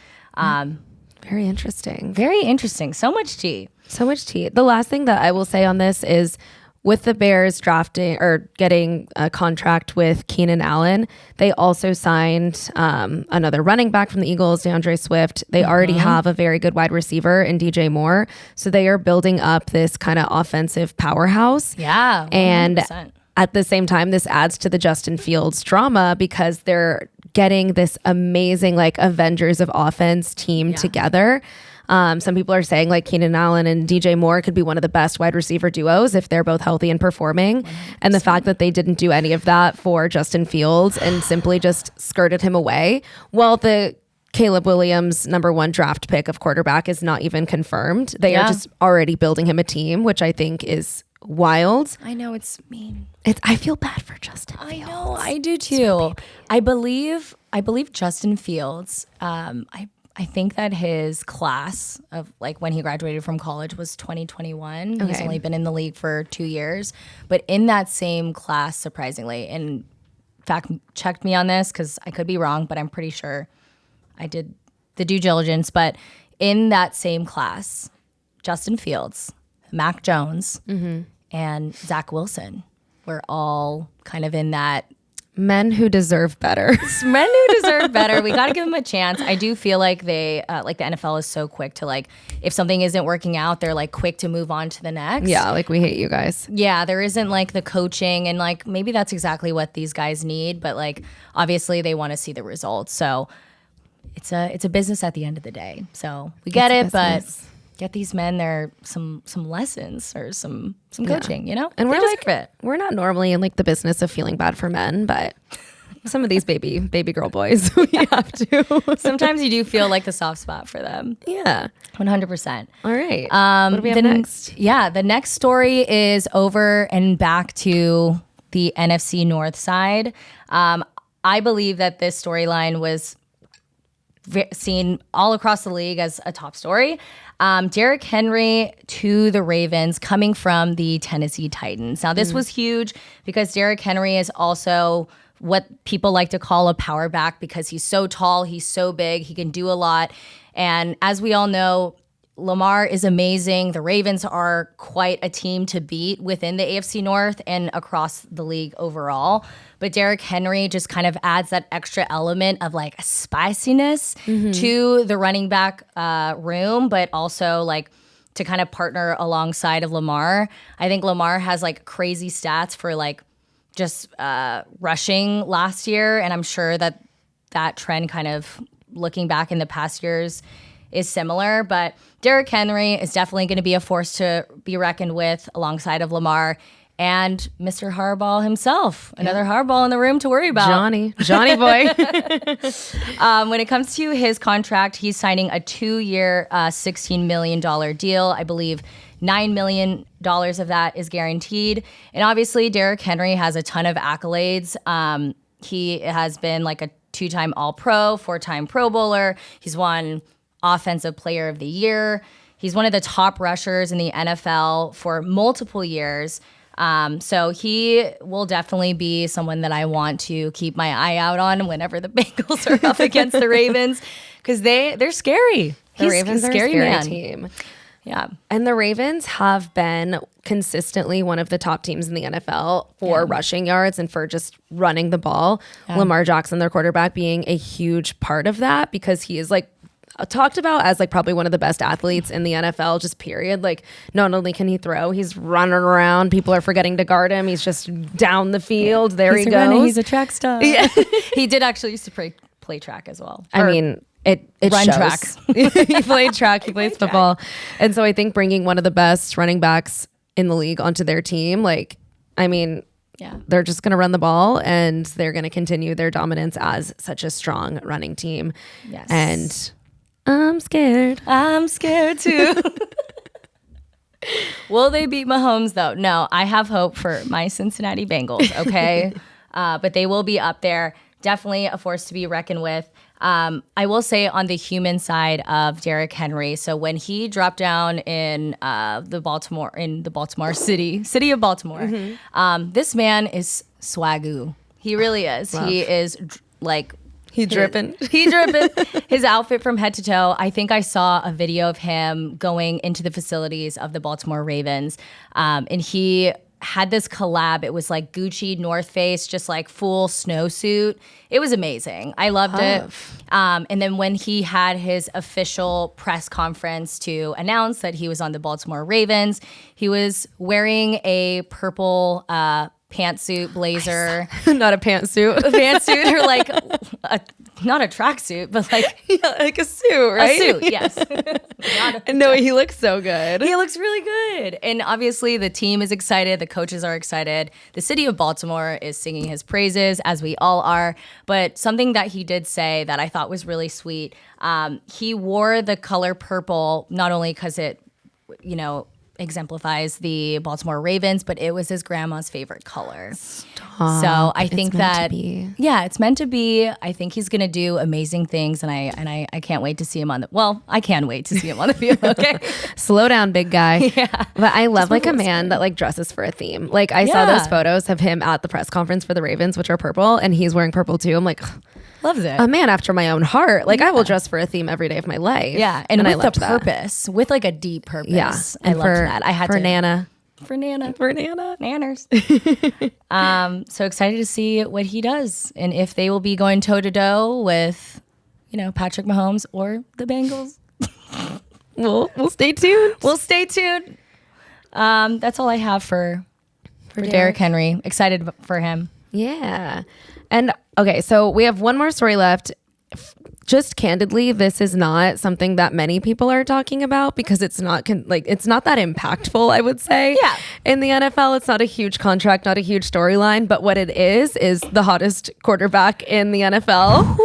Very interesting. Very interesting. So much tea. So much tea. The last thing that I will say on this is, with the Bears drafting or getting a contract with Keenan Allen, they also signed another running back from the Eagles, DeAndre Swift. They already have a very good wide receiver in DJ Moore. So they are building up this kind of offensive powerhouse. Yeah. 100%. And at the same time, this adds to the Justin Fields drama, because they're getting this amazing like Avengers of offense team together. Some people are saying like Keenan Allen and DJ Moore could be one of the best wide receiver duos if they're both healthy and performing. 100%. And the fact that they didn't do any of that for Justin Fields and simply just skirted him away. Well, the Caleb Williams #1 draft pick of quarterback is not even confirmed. They are just already building him a team, which I think is wild. I know, it's mean. I feel bad for Justin Fields. I know, I do too. I believe Justin Fields, I think that his class of like when he graduated from college was 2021. Okay. He's only been in the league for 2 years. But in that same class, surprisingly, and in fact, checked me on this because I could be wrong, but I'm pretty sure I did the due diligence. But in that same class, Justin Fields, Mac Jones, and Zach Wilson were all kind of in that. Men who deserve better. Men who deserve better. We got to give them a chance. I do feel like they, like the NFL is so quick to like, if something isn't working out, they're like quick to move on to the next. Yeah, like we hate you guys. Yeah, there isn't like the coaching, and like maybe that's exactly what these guys need, but like obviously they want to see the results. So it's a business at the end of the day. So we get it, but get these men some lessons or some coaching, you know? And we're not normally in like the business of feeling bad for men, but some of these baby girl boys, we have to. Sometimes you do feel like the soft spot for them. Yeah. 100%. All right. What do we have next? Yeah, the next story is over and back to the NFC North side. I believe that this storyline was seen all across the league as a top story. Derrick Henry to the Ravens, coming from the Tennessee Titans. Now, this was huge because Derrick Henry is also what people like to call a power back, because he's so tall, he's so big, he can do a lot. And as we all know, Lamar is amazing. The Ravens are quite a team to beat within the AFC North and across the league overall. But Derrick Henry just kind of adds that extra element of like a spiciness to the running back room, but also like to kind of partner alongside of Lamar. I think Lamar has like crazy stats for like just rushing last year. And I'm sure that trend kind of looking back in the past years is similar, but Derrick Henry is definitely going to be a force to be reckoned with alongside of Lamar and Mr. Harbaugh himself. Another Harbaugh in the room to worry about. Johnny boy. When it comes to his contract, he's signing a 2-year, $16 million deal. I believe $9 million of that is guaranteed. And obviously, Derrick Henry has a ton of accolades. He has been like a 2-time All-Pro, 4-time Pro Bowler. He's won Offensive Player of the Year. He's one of the top rushers in the NFL for multiple years. So he will definitely be someone that I want to keep my eye out on whenever the Bengals are up against the Ravens, because they're scary. The Ravens are a scary team. Yeah. And the Ravens have been consistently one of the top teams in the NFL for rushing yards and for just running the ball. Yeah. Lamar Jackson, their quarterback, being a huge part of that, because he is like talked about as like probably one of the best athletes in the NFL, just period. Like, not only can he throw, he's running around. People are forgetting to guard him. He's just down the field. There he goes. Running. He's a track star. Yeah. He did actually used to play track as well. I mean, it run shows. Track. He played track. He plays football. And so I think bringing one of the best running backs in the league onto their team, like, I mean, they're just going to run the ball and they're going to continue their dominance as such a strong running team. Yes. And I'm scared. I'm scared too. Will they beat Mahomes though? No, I have hope for my Cincinnati Bengals, okay? But they will be up there. Definitely a force to be reckoned with. I will say on the human side of Derrick Henry, so when he dropped down in the Baltimore city of Baltimore, this man is swagoo. He really is. Love. He is like... He dripping. His outfit from head to toe. I think I saw a video of him going into the facilities of the Baltimore Ravens, and he had this collab. It was like Gucci, North Face, just like full snowsuit. It was amazing. I loved it. And then when he had his official press conference to announce that he was on the Baltimore Ravens, he was wearing a purple pantsuit, blazer. Not a pantsuit. A pantsuit, or like not a tracksuit, but like like a suit, right? A suit, yes. No, he looks so good. He looks really good. And obviously the team is excited. The coaches are excited. The city of Baltimore is singing his praises, as we all are. But something that he did say that I thought was really sweet, he wore the color purple, not only because it, exemplifies the Baltimore Ravens, but it was his grandma's favorite color. Stop. So I think it's meant to be. I think he's gonna do amazing things, and I can't wait to see him on the. Well, I can wait to see him on the field. Okay, slow down, big guy. Yeah, but I love like a man that like dresses for a theme. Like I saw those photos of him at the press conference for the Ravens, which are purple, and he's wearing purple too. I'm like, loves it. A man after my own heart. Like I will dress for a theme every day of my life. Yeah, and with a purpose, with like a deep purpose. Yeah, I loved that. I had for Nana. For Nana. Nanners. So excited to see what he does and if they will be going toe to toe with, Patrick Mahomes or the Bengals. We'll stay tuned. That's all I have for Derrick Henry. Excited for him. Yeah. And okay, so we have one more story left. Just candidly, this is not something that many people are talking about because it's not it's not that impactful, I would say. Yeah. In the NFL, it's not a huge contract, not a huge storyline, but what it is the hottest quarterback in the NFL.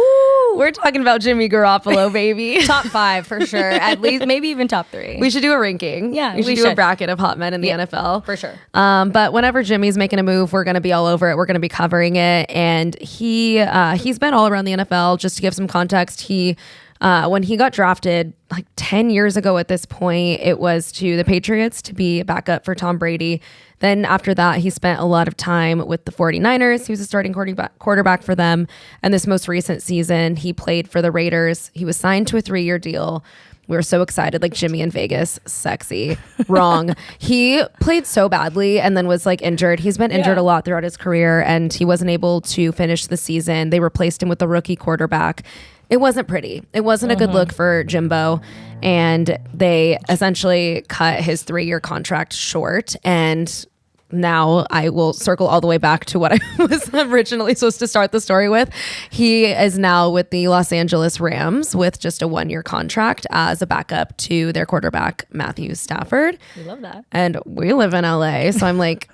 We're talking about Jimmy Garoppolo, baby. Top 5 for sure. At least maybe even top 3. We should do a ranking. Yeah, we should do a bracket of hot men in the NFL. For sure. But whenever Jimmy's making a move, we're going to be all over it. We're going to be covering it. And he's been all around the NFL. Just to give some context, when he got drafted like 10 years ago at this point, it was to the Patriots to be a backup for Tom Brady. Then after that, he spent a lot of time with the 49ers. He was a starting quarterback for them. And this most recent season, he played for the Raiders. He was signed to a 3-year deal. We were so excited, like Jimmy in Vegas, sexy. Wrong. He played so badly and then was like injured. He's been injured a lot throughout his career and he wasn't able to finish the season. They replaced him with a rookie quarterback. It wasn't pretty. It wasn't a good look for Jimbo. And they essentially cut his 3-year contract short. And now I will circle all the way back to what I was originally supposed to start the story with. He is now with the Los Angeles Rams with just a 1-year contract as a backup to their quarterback, Matthew Stafford. We love that. And we live in LA. So I'm like,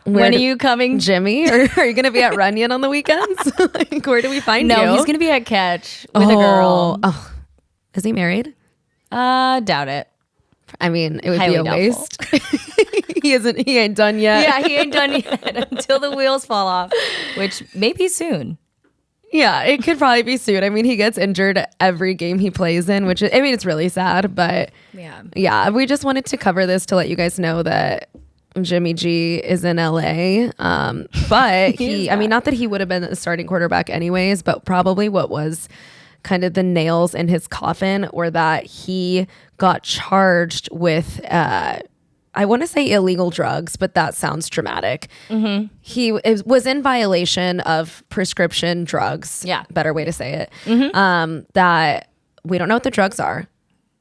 when are you coming, Jimmy? Or are you going to be at Runyon on the weekends? Like, where do we find you? No, he's going to be at Catch with a girl. Oh, is he married? Doubt it. I mean, it would Highly be a waste. He ain't done yet. Yeah, he ain't done yet until the wheels fall off, which may be soon. Yeah, it could probably be soon. I mean, he gets injured every game he plays in, which is, I mean, it's really sad, but yeah, we just wanted to cover this to let you guys know that Jimmy G is in LA. But I mean, not that he would have been the starting quarterback anyways, but probably what was kind of the nails in his coffin or that he got charged with, I want to say illegal drugs, but that sounds dramatic. Mm-hmm. He was in violation of prescription drugs. Yeah. Better way to say it. Mm-hmm. That we don't know what the drugs are.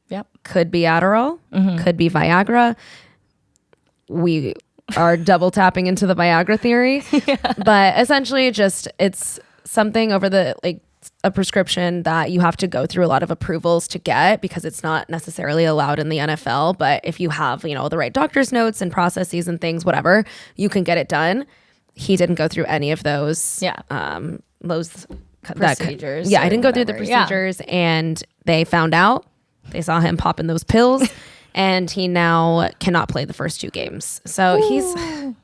Yep. Could be Adderall, could be Viagra. We are double tapping into the Viagra theory. But essentially it's something over a prescription that you have to go through a lot of approvals to get because it's not necessarily allowed in the NFL. But if you have, the right doctor's notes and processes and things, whatever, you can get it done. He didn't go through any of those. Yeah. Those procedures. I didn't go through the procedures and they found out. They saw him popping those pills. And he now cannot play the first 2 games. So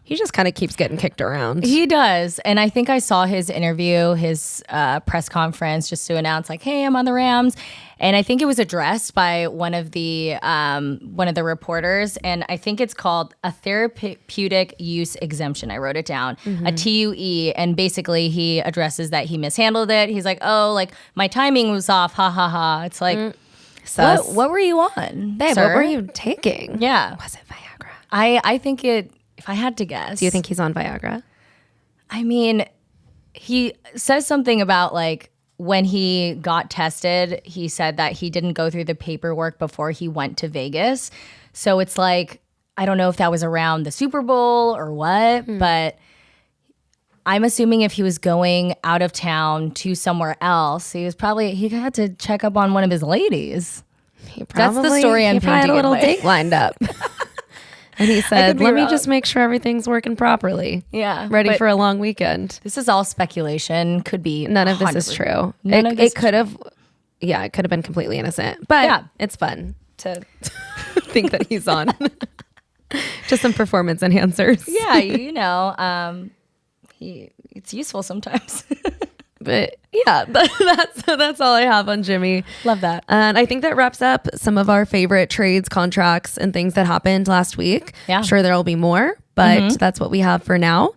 he just kind of keeps getting kicked around. He does. And I think I saw his interview, his press conference just to announce like, hey, I'm on the Rams. And I think it was addressed by one of the reporters. And I think it's called a therapeutic use exemption. I wrote it down, a TUE. And basically he addresses that he mishandled it. He's like, oh, like my timing was off. Ha ha ha. It's like, what were you on, babe? Sir? What were you taking? Yeah. Was it Viagra? I think if I had to guess. Do you think he's on Viagra? I mean, he says something about like when he got tested, he said that he didn't go through the paperwork before he went to Vegas. So it's like, I don't know if that was around the Super Bowl or what, but I'm assuming if he was going out of town to somewhere else, he had to check up on one of his ladies. That's the story I'm painting. He had a little date lined up. And he said, let me just make sure everything's working properly. Yeah. Ready for a long weekend. This is all speculation. Could be. None of this is true. It could have been completely innocent. But it's fun to think that he's on. Just some performance enhancers. Yeah, it's useful sometimes. But yeah, that's all I have on Jimmy. Love that. And I think that wraps up some of our favorite trades, contracts, and things that happened last week. Yeah. Sure, there'll be more, but that's what we have for now.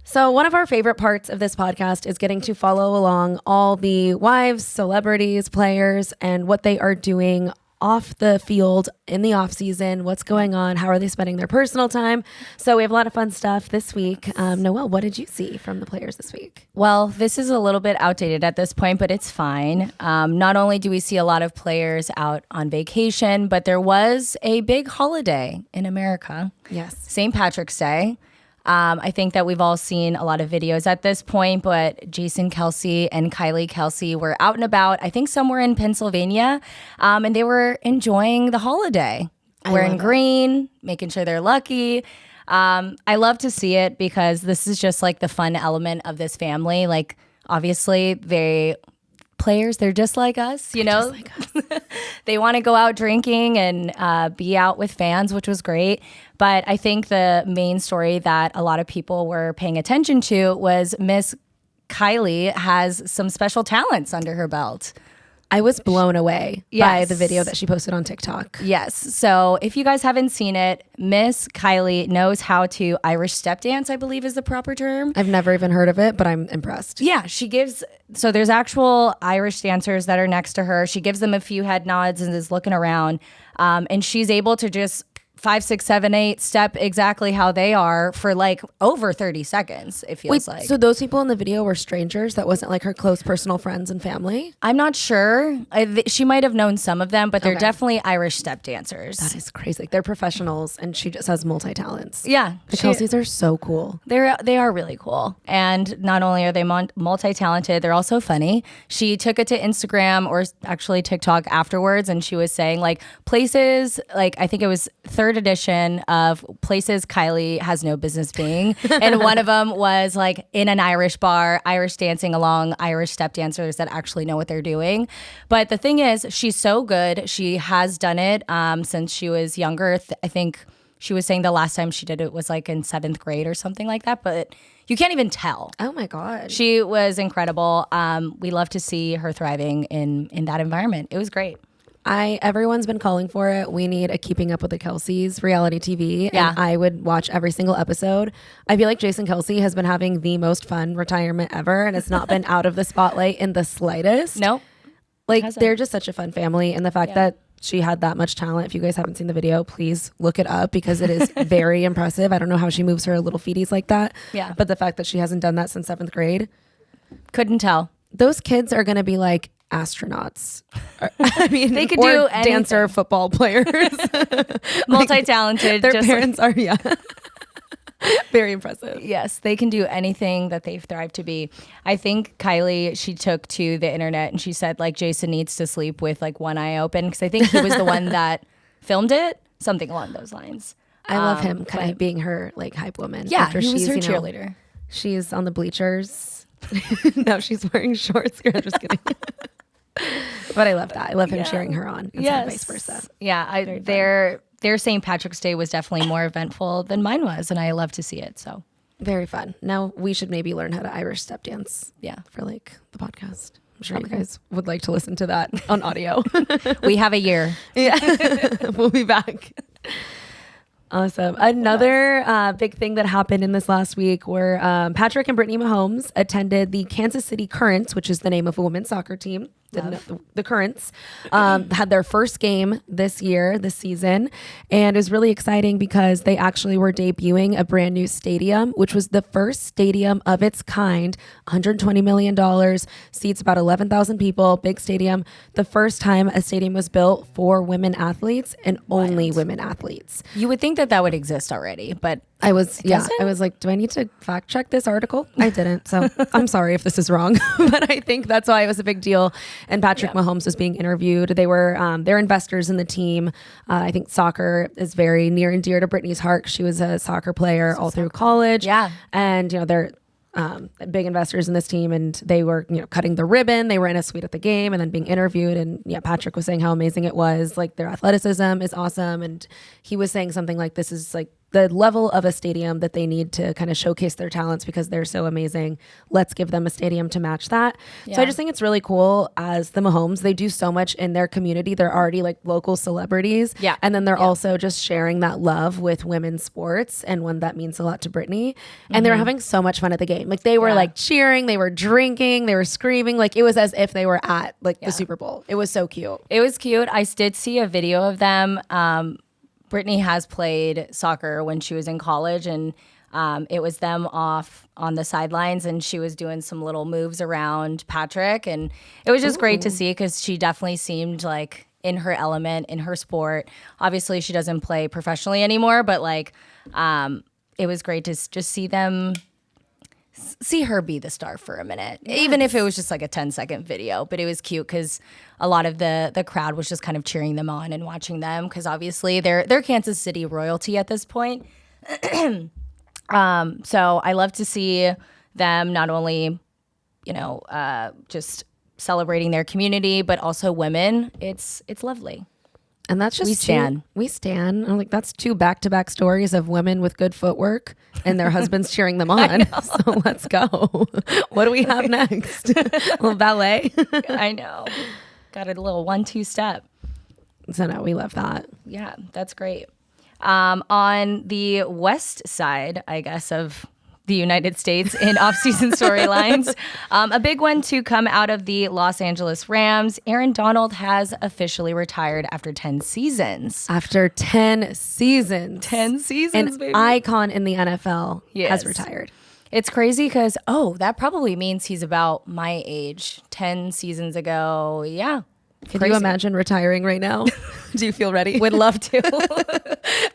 So one of our favorite parts of this podcast is getting to follow along all the wives, celebrities, players, and what they are doing off the field in the off season. What's going on? How are they spending their personal time? So we have a lot of fun stuff this week. Noelle, what did you see from the players this week? Well, this is a little bit outdated at this point, but it's fine. Not only do we see a lot of players out on vacation, but there was a big holiday in America. Yes. St. Patrick's Day. I think that we've all seen a lot of videos at this point, but Jason Kelce and Kylie Kelce were out and about, I think somewhere in Pennsylvania, and they were enjoying the holiday, wearing green, making sure they're lucky. I love to see it because this is just like the fun element of this family. Like, obviously, they're just like us, They want to go out drinking and be out with fans, which was great. But I think the main story that a lot of people were paying attention to was Miss Kylie has some special talents under her belt. I was blown away by the video that she posted on TikTok. Yes. So if you guys haven't seen it, Miss Kylie knows how to Irish step dance, I believe is the proper term. I've never even heard of it, but I'm impressed. Yeah, so there's actual Irish dancers that are next to her. She gives them a few head nods and is looking around. And she's able to just 5, 6, 7, 8 step exactly how they are for like over 30 seconds, it feels like. So those people in the video were strangers? That wasn't like her close personal friends and family? I'm not sure. She might have known some of them, but they're definitely Irish step dancers. That is crazy. Like, they're professionals and she just has multi-talents. Yeah. The Kelces are so cool. They are really cool. And not only are they multi-talented, they're also funny. She took it to Instagram or actually TikTok afterwards, and she was saying like places, like I think it was 30 third edition of places Kylie has no business being. And one of them was like in an Irish bar, Irish dancing along Irish step dancers that actually know what they're doing. But the thing is, she's so good. She has done it since she was younger. I think she was saying the last time she did it was like in 7th grade or something like that. But you can't even tell. Oh my God. She was incredible. We love to see her thriving in that environment. It was great. Everyone's been calling for it. We need a Keeping Up with the Kelces reality TV. Yeah. And I would watch every single episode. I feel like Jason Kelce has been having the most fun retirement ever, and it's not been out of the spotlight in the slightest. Nope. Like, they're just such a fun family. And the fact that she had that much talent. If you guys haven't seen the video, please look it up because it is very impressive. I don't know how she moves her little feeties like that. Yeah. But the fact that she hasn't done that since 7th grade. Couldn't tell. Those kids are going to be like astronauts. I mean, they could or do anything. Dancer, football players. Multi-talented. Their parents are, very impressive. Yes, they can do anything that they've thrived to be. I think Kylie, she took to the internet and she said like Jason needs to sleep with like one eye open because I think he was the one that filmed it, something along those lines. I love him kind of being her like hype woman. Yeah, after he was her she's, cheerleader. She's on the bleachers. Now she's wearing shorts. I'm just kidding. But I love that. I love him cheering her on instead of vice versa. Yeah, their St. Patrick's Day was definitely more eventful than mine was, and I love to see it. So very fun. Now we should maybe learn how to Irish step dance. Yeah, for like the podcast. I'm sure you guys would like to listen to that on audio. We have a year. Yeah, we'll be back. Awesome. Another big thing that happened in this last week were Patrick and Brittany Mahomes attended the Kansas City Currents, which is the name of a women's soccer team. The Currents had their first game this season, and it was really exciting because they actually were debuting a brand new stadium, which was the first stadium of its kind, $120 million, seats about 11,000 people, big stadium. The first time a stadium was built for women athletes and only women athletes. You would think that would exist already, but I was like, do I need to fact check this article? I didn't. So I'm sorry if this is wrong, but I think that's why it was a big deal. And Patrick Mahomes was being interviewed. They were, they're investors in the team. I think soccer is very near and dear to Brittany's heart. She was a soccer player all through college. Yeah. And, they're big investors in this team, and they were, cutting the ribbon. They were in a suite at the game and then being interviewed. And Patrick was saying how amazing it was. Like, their athleticism is awesome. And he was saying something like, this is like the level of a stadium that they need to kind of showcase their talents because they're so amazing. Let's give them a stadium to match that. Yeah. So I just think it's really cool as the Mahomes. They do so much in their community. They're already like local celebrities. Yeah. And then they're also just sharing that love with women's sports, and one that means a lot to Brittany. And they were having so much fun at the game. Like, they were like cheering, they were drinking, they were screaming. Like, it was as if they were at like the Super Bowl. It was so cute. It was cute. I did see a video of them. Brittany has played soccer when she was in college, and it was them off on the sidelines, and she was doing some little moves around Patrick, and it was just great to see because she definitely seemed like in her element, in her sport. Obviously, she doesn't play professionally anymore, but like it was great to just see her be the star for a minute, even if it was just like a 10-second video. But it was cute because a lot of the crowd was just kind of cheering them on and watching them because obviously they're Kansas City royalty at this point. So I love to see them not only, just celebrating their community, but also women. It's lovely. And that's just we stan. I'm like, that's 2 back-to-back stories of women with good footwork and their husbands cheering them on. So let's go. What do we have next? A little ballet? I know. Got a little 1-2 step. So no, we love that. Yeah, that's great. On the west side, I guess, of the United States in off-season storylines. A big one to come out of the Los Angeles Rams. Aaron Donald has officially retired after 10 seasons. After 10 seasons. 10 seasons, An baby. icon in the NFL has retired. It's crazy because, that probably means he's about my age. 10 seasons ago, yeah. Can you imagine retiring right now? Do you feel ready? Would love to.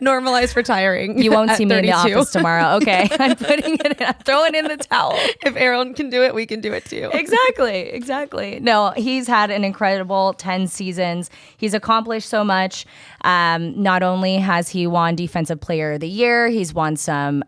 Normalize retiring. You won't see me 32. in the office tomorrow. Okay. I'm throwing in the towel. If Aaron can do it, we can do it too. Exactly. No, he's had an incredible 10 seasons. He's accomplished so much. Not only has he won Defensive Player of the Year, he's won some,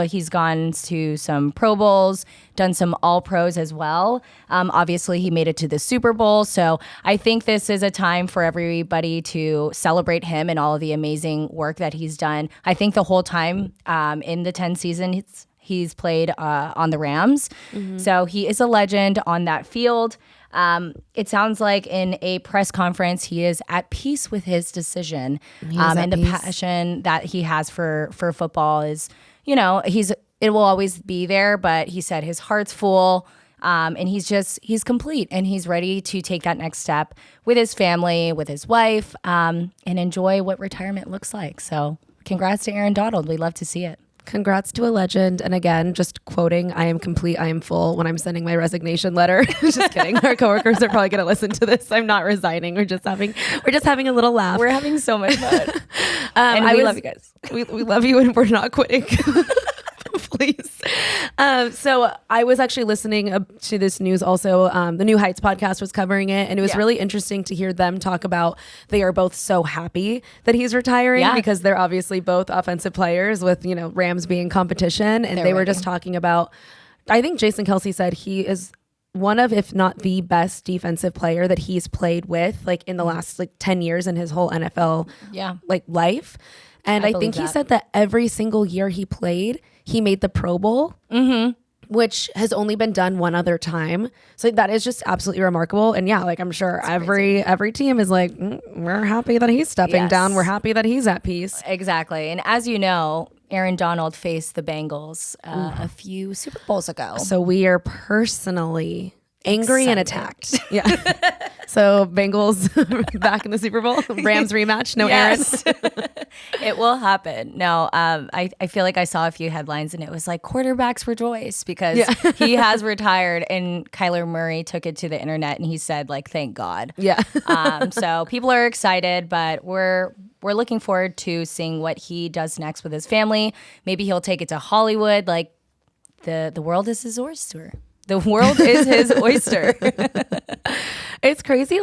he's gone to some Pro Bowls, done some All-Pros as well. Obviously, he made it to the Super Bowl. So I think this is a time for everybody to celebrate him and all of the amazing work that he's done. I think the whole time in the 10 season, he's played on the Rams. Mm-hmm. So he is a legend on that field. It sounds like in a press conference, he is at peace with his decision. And the passion that he has for football is, it will always be there, but he said his heart's full. And he's complete and he's ready to take that next step with his family, with his wife, and enjoy what retirement looks like. So congrats to Aaron Donald. We'd love to see it. Congrats to a legend. And again, just quoting, I am complete, I am full when I'm sending my resignation letter. Just kidding. Our coworkers are probably going to listen to this. I'm not resigning. We're just having a little laugh. We're having so much fun. And we love you guys. We love you and we're not quitting. Please. So I was actually listening to this news also. The New Heights podcast was covering it, and it was really interesting to hear them talk about they are both so happy that he's retiring because they're obviously both offensive players with, Rams being competition. And they were just talking about, I think Jason Kelce said he is one of, if not the best defensive player that he's played with, like in the last 10 years in his whole NFL life. And I think he said that every single year he played, he made the Pro Bowl, which has only been done one other time. So that is just absolutely remarkable. And I'm sure every team is like, we're happy that he's stepping down. We're happy that he's at peace. Exactly. And as you know, Aaron Donald faced the Bengals a few Super Bowls ago. So we are personally angry and attacked. Yeah. So Bengals back in the Super Bowl. Rams rematch. No Aaron. It will happen. No, I feel like I saw a few headlines and it was like quarterbacks rejoice because he has retired, and Kyler Murray took it to the internet and he said thank God. Yeah. So people are excited, but we're looking forward to seeing what he does next with his family. Maybe he'll take it to Hollywood. The world is his oyster. The world is his oyster. It's crazy.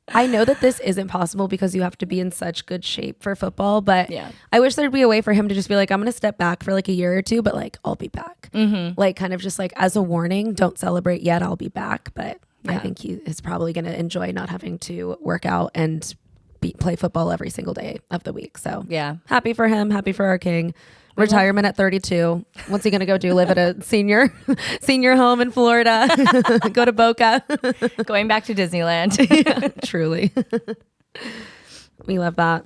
I know that this isn't possible because you have to be in such good shape for football, but I wish there'd be a way for him to just be like, I'm going to step back for a year or two, but I'll be back. Mm-hmm. Kind of just as a warning, don't celebrate yet. I'll be back. But I think he is probably going to enjoy not having to work out and play football every single day of the week. So happy for him. Happy for our king. Retirement at 32. What's he going to go do? Live at a senior home in Florida? Go to Boca? Going back to Disneyland. Truly. We love that.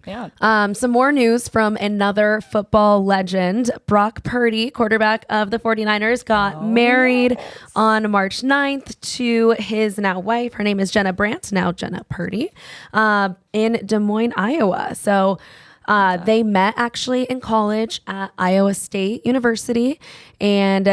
Yeah. Some more news from another football legend. Brock Purdy, quarterback of the 49ers, got married on March 9th to his now wife. Her name is Jenna Brandt, now Jenna Purdy, in Des Moines, Iowa. So they met actually in college at Iowa State University, and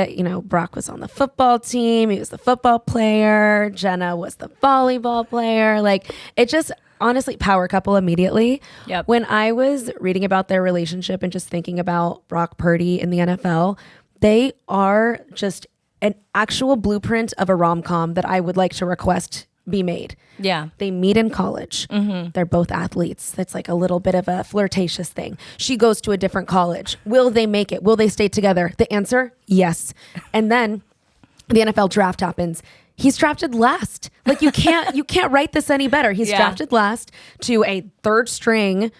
Brock was on the football team. He was the football player. Jenna was the volleyball player. It just honestly power couple immediately. Yep. When I was reading about their relationship and just thinking about Brock Purdy in the NFL, they are just an actual blueprint of a rom-com that I would like to request be made. Yeah. They meet in college. Mm-hmm. They're both athletes. That's a little bit of a flirtatious thing. She goes to a different college. Will they make it? Will they stay together? The answer, yes. And then the NFL draft happens. He's drafted last. You can't write this any better. He's drafted last to a third string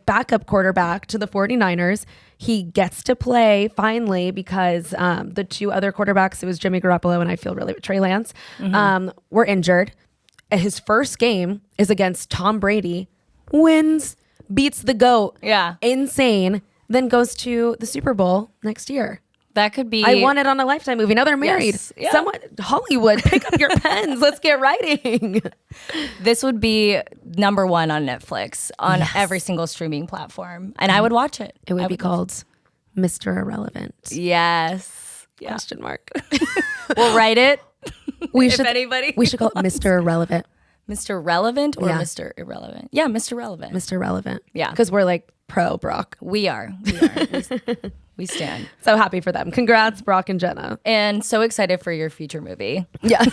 backup quarterback to the 49ers. He gets to play finally because the two other quarterbacks, it was Jimmy Garoppolo and I feel really Trey Lance, were injured. His first game is against Tom Brady, wins, beats the GOAT. Yeah. Insane. Then goes to the Super Bowl next year. That could be. I won it on a Lifetime movie. Now they're married. Yes. Yeah. Someone, Hollywood, pick up your pens. Let's get writing. This would be number one on Netflix on every single streaming platform. And I would watch it. It would be called Mr. Irrelevant. Yes. Question mark. We'll write it. If anybody. We should call it Mr. Irrelevant. Mr. Relevant or Mr. Irrelevant? Yeah, Mr. Relevant. Mr. Relevant. Yeah. Because we're like pro Brock. We are. We stand. So happy for them. Congrats, Brock and Jenna. And so excited for your future movie. Yeah.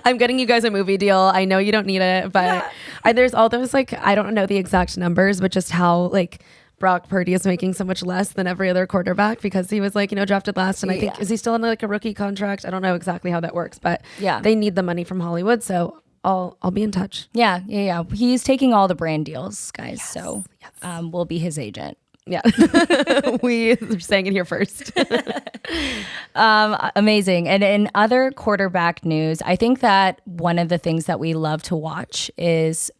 I'm getting you guys a movie deal. I know you don't need it, but there's all those, like, I don't know the exact numbers, but just how, like, Brock Purdy is making so much less than every other quarterback because he was, like, drafted last. And I think, is he still on, like, a rookie contract? I don't know exactly how that works, but they need the money from Hollywood. So I'll be in touch. Yeah. He's taking all the brand deals, guys. Yes. So we'll be his agent. Yeah. We are saying it here first. Amazing. And in other quarterback news, I think that one of the things that we love to watch is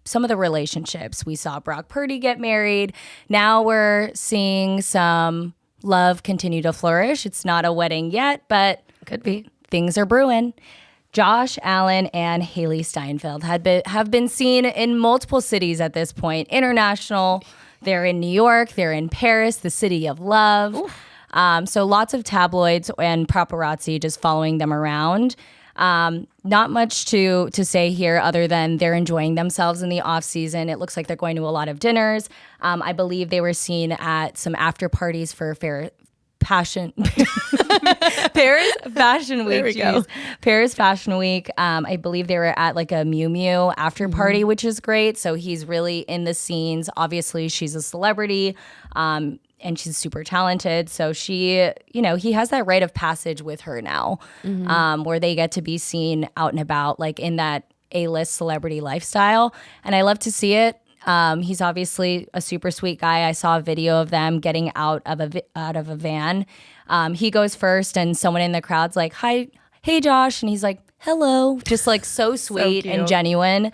some of the relationships. We saw Brock Purdy get married. Now we're seeing some love continue to flourish. It's not a wedding yet, but could be. Things are brewing. Josh Allen and Haley Steinfeld have been seen in multiple cities at this point. International. They're in New York. They're in Paris, the city of love. So lots of tabloids and paparazzi just following them around. Not much to say here other than they're enjoying themselves in the off season. It looks like they're going to a lot of dinners. I believe they were seen at some after parties for Paris Fashion Week. Paris Fashion Week. I believe they were at like a Miu Miu after party, which is great. So he's really in the scenes. Obviously, she's a celebrity. And she's super talented. So she, he has that rite of passage with her now, where they get to be seen out and about, like in that A-list celebrity lifestyle. And I love to see it. He's obviously a super sweet guy. I saw a video of them getting out of a van. He goes first and someone in the crowd's like, "Hi, hey Josh." And he's like, "Hello." Just like so sweet and genuine.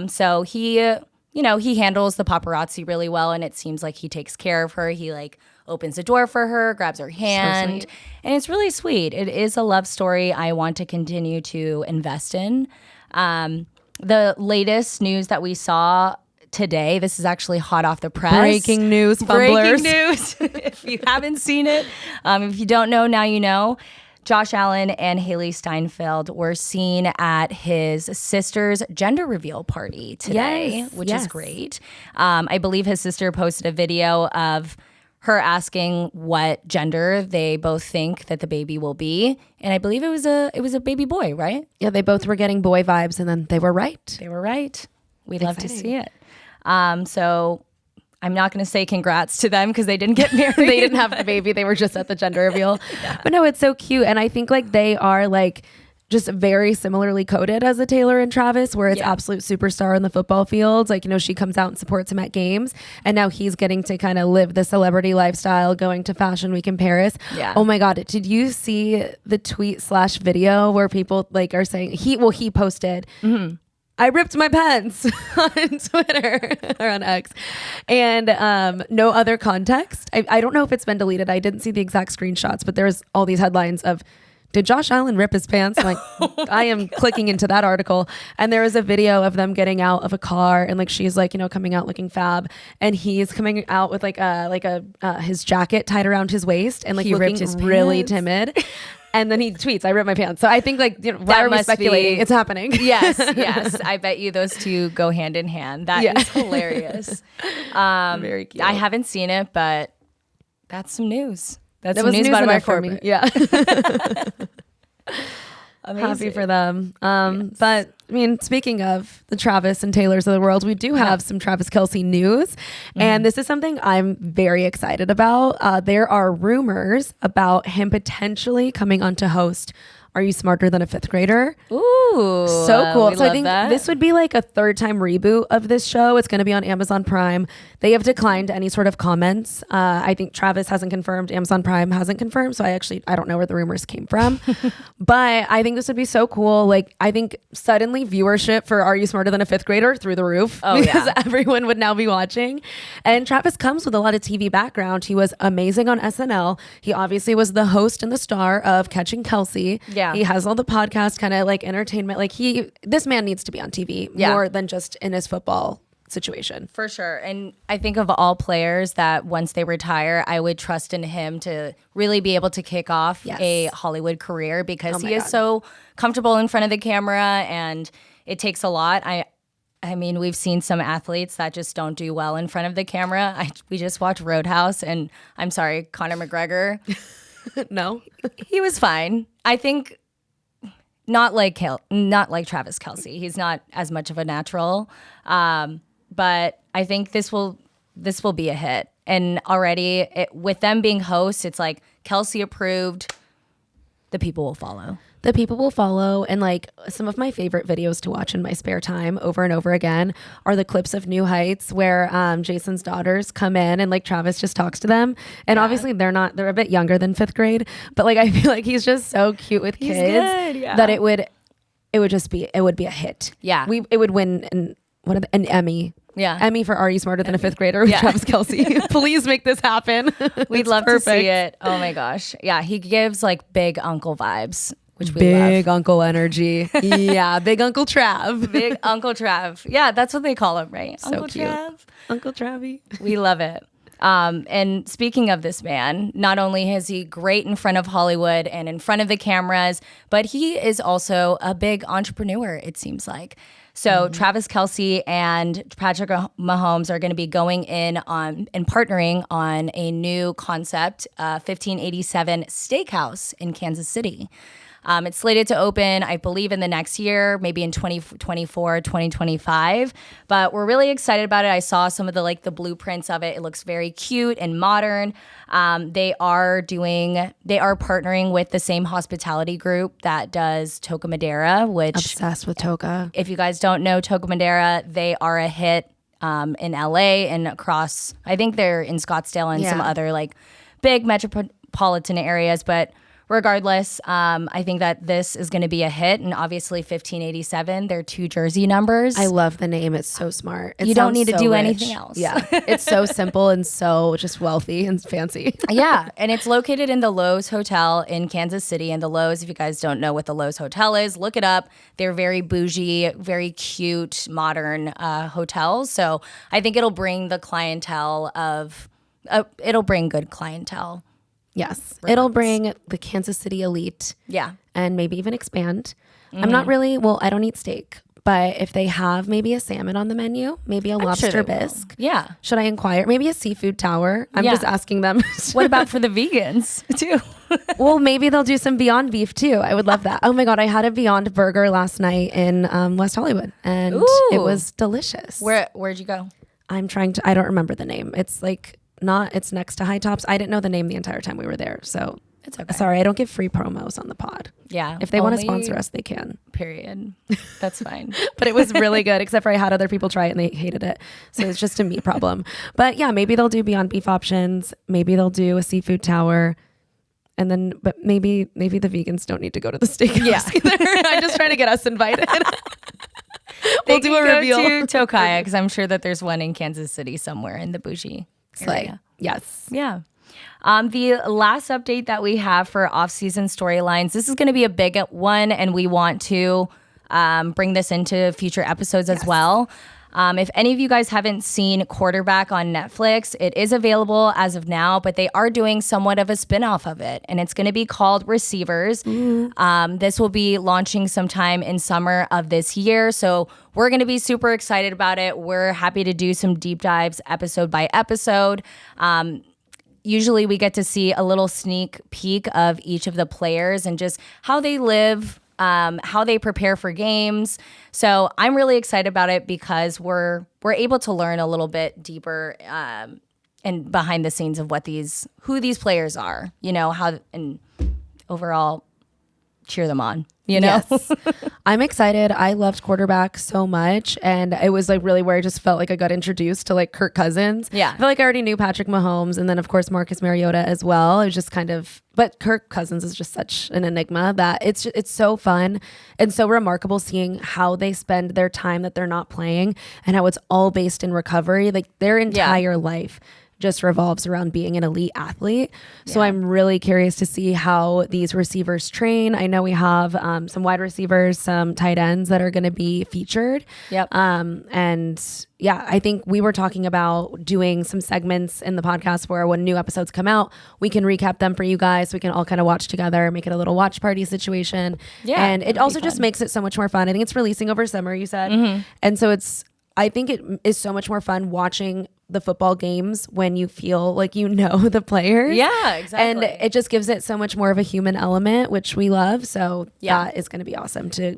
So he he handles the paparazzi really well, and it seems like he takes care of her. He like opens the door for her, grabs her hand, and it's really sweet. It is a love story I want to continue to invest in. The latest news that we saw today, this is actually hot off the press. Breaking news, fumblers. Breaking news. If you haven't seen it, if you don't know, now you know. Josh Allen and Haley Steinfeld were seen at his sister's gender reveal party today, which is great. I believe his sister posted a video of her asking what gender they both think that the baby will be, and I believe it was a baby boy, right? Yeah, they both were getting boy vibes, and then they were right. They were right. We'd love to see it. So I'm not going to say congrats to them because they didn't get married. They didn't have the baby. They were just at the gender reveal. But no, it's so cute. And I think like they are like just very similarly coded as a Taylor and Travis, where it's absolute superstar in the football field. Like, she comes out and supports him at games. And now he's getting to kind of live the celebrity lifestyle, going to Fashion Week in Paris. Yeah. Oh my God. Did you see the tweet/video where people like are saying he posted, I ripped my pants on Twitter or on X, and no other context. I don't know if it's been deleted. I didn't see the exact screenshots, but there's all these headlines of, did Josh Allen rip his pants? I'm like, I am clicking into that article. And there was a video of them getting out of a car, and like she's like, coming out looking fab, and he's coming out with like his jacket tied around his waist and like he looking really timid. And then he tweets, I ripped my pants. So I think like, why are we speculating? It's happening. Yes. I bet you those two go hand in hand. That is hilarious. Very cute. I haven't seen it, but that's some news. That's some news about my corporate. Yeah. Happy for them. But I mean, speaking of the Travis and Taylors of the world, we do have some Travis Kelce news. And this is something I'm very excited about. There are rumors about him potentially coming on to host Are You Smarter Than a Fifth Grader? Ooh. So cool. So I think this would be like a third time reboot of this show. It's going to be on Amazon Prime. They have declined any sort of comments. I think Travis hasn't confirmed. Amazon Prime hasn't confirmed. So I don't know where the rumors came from. But I think this would be so cool. Like, I think suddenly viewership for Are You Smarter Than a Fifth Grader through the roof. Oh, because everyone would now be watching. And Travis comes with a lot of TV background. He was amazing on SNL. He obviously was the host and the star of Catching Kelce. Yeah. He has all the podcast kind of like entertainment. Like this man needs to be on TV more than just in his football situation. For sure. And I think of all players that once they retire, I would trust in him to really be able to kick off a Hollywood career because he is so comfortable in front of the camera, and it takes a lot. I mean, we've seen some athletes that just don't do well in front of the camera. We just watched Roadhouse, and I'm sorry, Conor McGregor. No, he was fine. I think not like Travis Kelce. He's not as much of a natural, but I think this will be a hit. And already with them being hosts, it's like Kelce approved. The people will follow. The people will follow. And like some of my favorite videos to watch in my spare time over and over again are the clips of New Heights where Jason's daughters come in and like Travis just talks to them. And obviously they're a bit younger than 5th grade, but like I feel like he's just so cute with kids that it would be a hit. Yeah. It would win an Emmy. Yeah. Emmy for Are You Smarter Than a 5th Grader with Travis Kelce. Please make this happen. We'd love to see it. Oh my gosh. Yeah. He gives like big uncle vibes, which we big love. uncle energy. Yeah. Big Uncle Trav. Big Uncle Trav. Yeah. That's what they call him, right? So Uncle cute. Trav. Uncle Travie. We love it. And speaking of this man, not only is he great in front of Hollywood and in front of the cameras, but he is also a big entrepreneur, it seems like. So Travis Kelce and Patrick Mahomes are going to be going in on and partnering on a new concept, 1587 Steakhouse in Kansas City. It's slated to open, I believe, in the next year, maybe in 2024, 2025. But we're really excited about it. I saw some of the blueprints of it. It looks very cute and modern. They are partnering with the same hospitality group that does Toca Madera, which Obsessed with Toca. If you guys don't know Toca Madera, they are a hit in LA and across. I think they're in Scottsdale and some other like big metropolitan areas, but. Regardless, I think that this is going to be a hit, and obviously 1587, they're 2 jersey numbers. I love the name. It's so smart. You don't need to do anything else. Yeah. It's so simple and so just wealthy and fancy. Yeah. And it's located in the Lowe's Hotel in Kansas City. And the Lowe's, if you guys don't know what the Lowe's Hotel is, look it up. They're very bougie, very cute, modern hotels. So I think it'll bring the clientele it'll bring good clientele. Yes. It'll bring the Kansas City elite. Yeah. And maybe even expand. I'm not really, I don't eat steak, but if they have maybe a salmon on the menu, maybe a lobster bisque. Yeah. Should I inquire? Maybe a seafood tower. I'm just asking them. What about for the vegans too? Well, maybe they'll do some Beyond Beef too. I would love that. Oh my God. I had a Beyond Burger last night in West Hollywood and it was delicious. Where'd you go? I don't remember the name. It's it's next to High Tops. I didn't know the name the entire time we were there. So it's okay. Sorry, I don't give free promos on the pod. Yeah. If they want to sponsor us, they can. Period. That's fine. But it was really good, except for I had other people try it and they hated it. So it's just a me problem. But yeah, maybe they'll do Beyond Beef options. Maybe they'll do a seafood tower. And then, but maybe the vegans don't need to go to the steakhouse either. I'm just trying to get us invited. We'll do a reveal. To Tokaya, because I'm sure that there's one in Kansas City somewhere in the bougie area. Yes. Yeah. The last update that we have for off-season storylines, this is going to be a big one, and we want to bring this into future episodes as well. If any of you guys haven't seen Quarterback on Netflix, it is available as of now, but they are doing somewhat of a spin-off of it, and it's going to be called Receivers. This will be launching sometime in summer of this year, so we're going to be super excited about it. We're happy to do some deep dives episode by episode. Usually we get to see a little sneak peek of each of the players and just how they live, how they prepare for games. So I'm really excited about it because we're able to learn a little bit deeper and behind the scenes of who these players are, how, and overall cheer them on, Yes. I'm excited. I loved Quarterback so much. And it was really where I just felt like I got introduced to Kirk Cousins. Yeah. I feel like I already knew Patrick Mahomes and then of course Marcus Mariota as well. It was just but Kirk Cousins is just such an enigma that it's so fun and so remarkable seeing how they spend their time that they're not playing and how it's all based in recovery, their entire life. just revolves around being an elite athlete. So I'm really curious to see how these receivers train. I know we have some wide receivers, some tight ends that are going to be featured. And yeah, I think we were talking about doing some segments in the podcast where when new episodes come out, we can recap them for you guys. We can all kind of watch together, make it a little watch party situation. Yeah, and it also just makes it so much more fun. I think it's releasing over summer, you said. And so I think it is so much more fun watching the football games when you feel like you know the players. Yeah, exactly. And it just gives it so much more of a human element, which we love. So that is going to be awesome to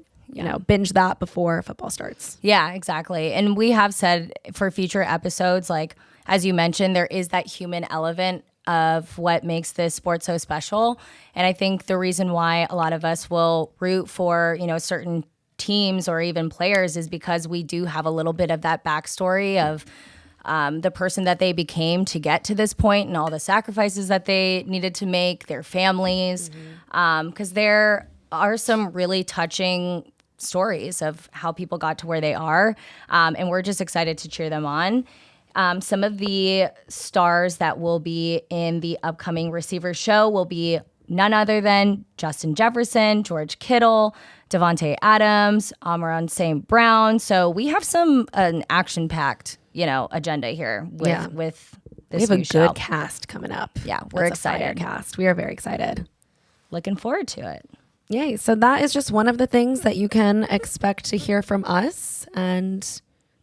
binge that before football starts. Yeah, exactly. And we have said for future episodes, like, as you mentioned, there is that human element of what makes this sport so special. And I think the reason why a lot of us will root for, certain teams or even players is because we do have a little bit of that backstory of the person that they became to get to this point and all the sacrifices that they needed to make, their families, because there are some really touching stories of how people got to where they are, and we're just excited to cheer them on. Some of the stars that will be in the upcoming Receivers show will be none other than Justin Jefferson, George Kittle, Devontae Adams, Amon St. Brown. So we have an action-packed, agenda here with this. We have a new good show. Cast coming up. Yeah, we're excited. Cast. We are very excited. Looking forward to it. Yay. So that is just one of the things that you can expect to hear from us. And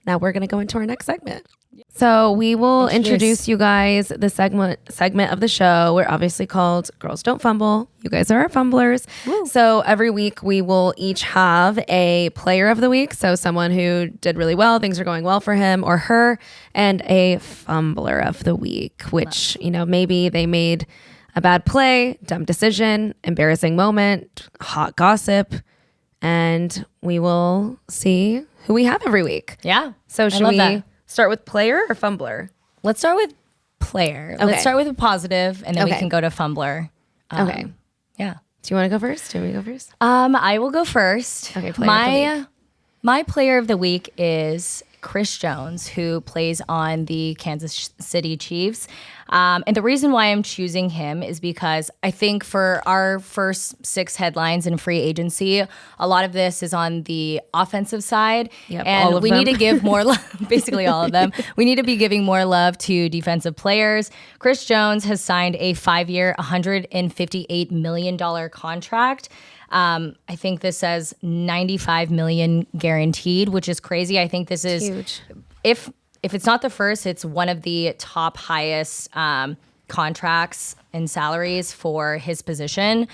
now we're going to go into our next segment. So we will introduce you guys the segment of the show. We're obviously called Girls Don't Fumble. You guys are our fumblers. Woo. So every week we will each have a player of the week. So someone who did really well, things are going well for him or her, and a fumbler of the week, which, maybe they made a bad play, dumb decision, embarrassing moment, hot gossip, and we will see who we have every week. Yeah. So should we start with player or fumbler? Let's start with player. Okay. Let's start with a positive, and then we can go to fumbler. Okay. Yeah. Do you want to go first? Do we go first? I will go first. Okay. Player of the week. My player of the week is Chris Jones, who plays on the Kansas City Chiefs. And the reason why I'm choosing him is because I think for our first 6 headlines in free agency, a lot of this is on the offensive side. Yep, and we need to give more love, basically all of them. We need to be giving more love to defensive players. Chris Jones has signed a 5-year, $158 million contract. I think this says $95 million guaranteed, which is crazy. I think this is huge. If it's not the first, it's one of the top highest contracts and salaries for his position.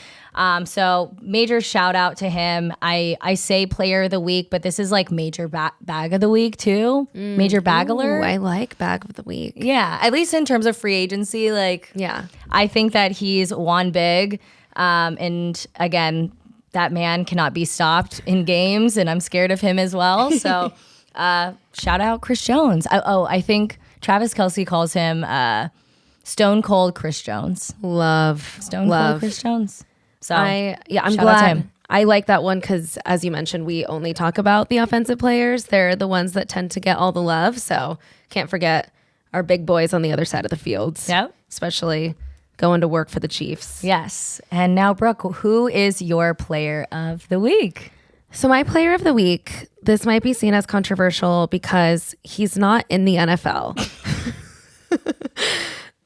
So major shout out to him. I say player of the week, but this is like major bag of the week too. Major bagler. Ooh, I like bag of the week. Yeah, at least in terms of free agency. I think that he's won big. And again, that man cannot be stopped in games, and I'm scared of him as well. So shout out Chris Jones. I think Travis Kelce calls him Stone Cold Chris Jones. Love. Cold Chris Jones. So I'm glad. I like that one because, as you mentioned, we only talk about the offensive players. They're the ones that tend to get all the love. So can't forget our big boys on the other side of the field. Yep. Especially going to work for the Chiefs. Yes. And now, Brooke, who is your player of the week? So my player of the week, this might be seen as controversial because he's not in the NFL.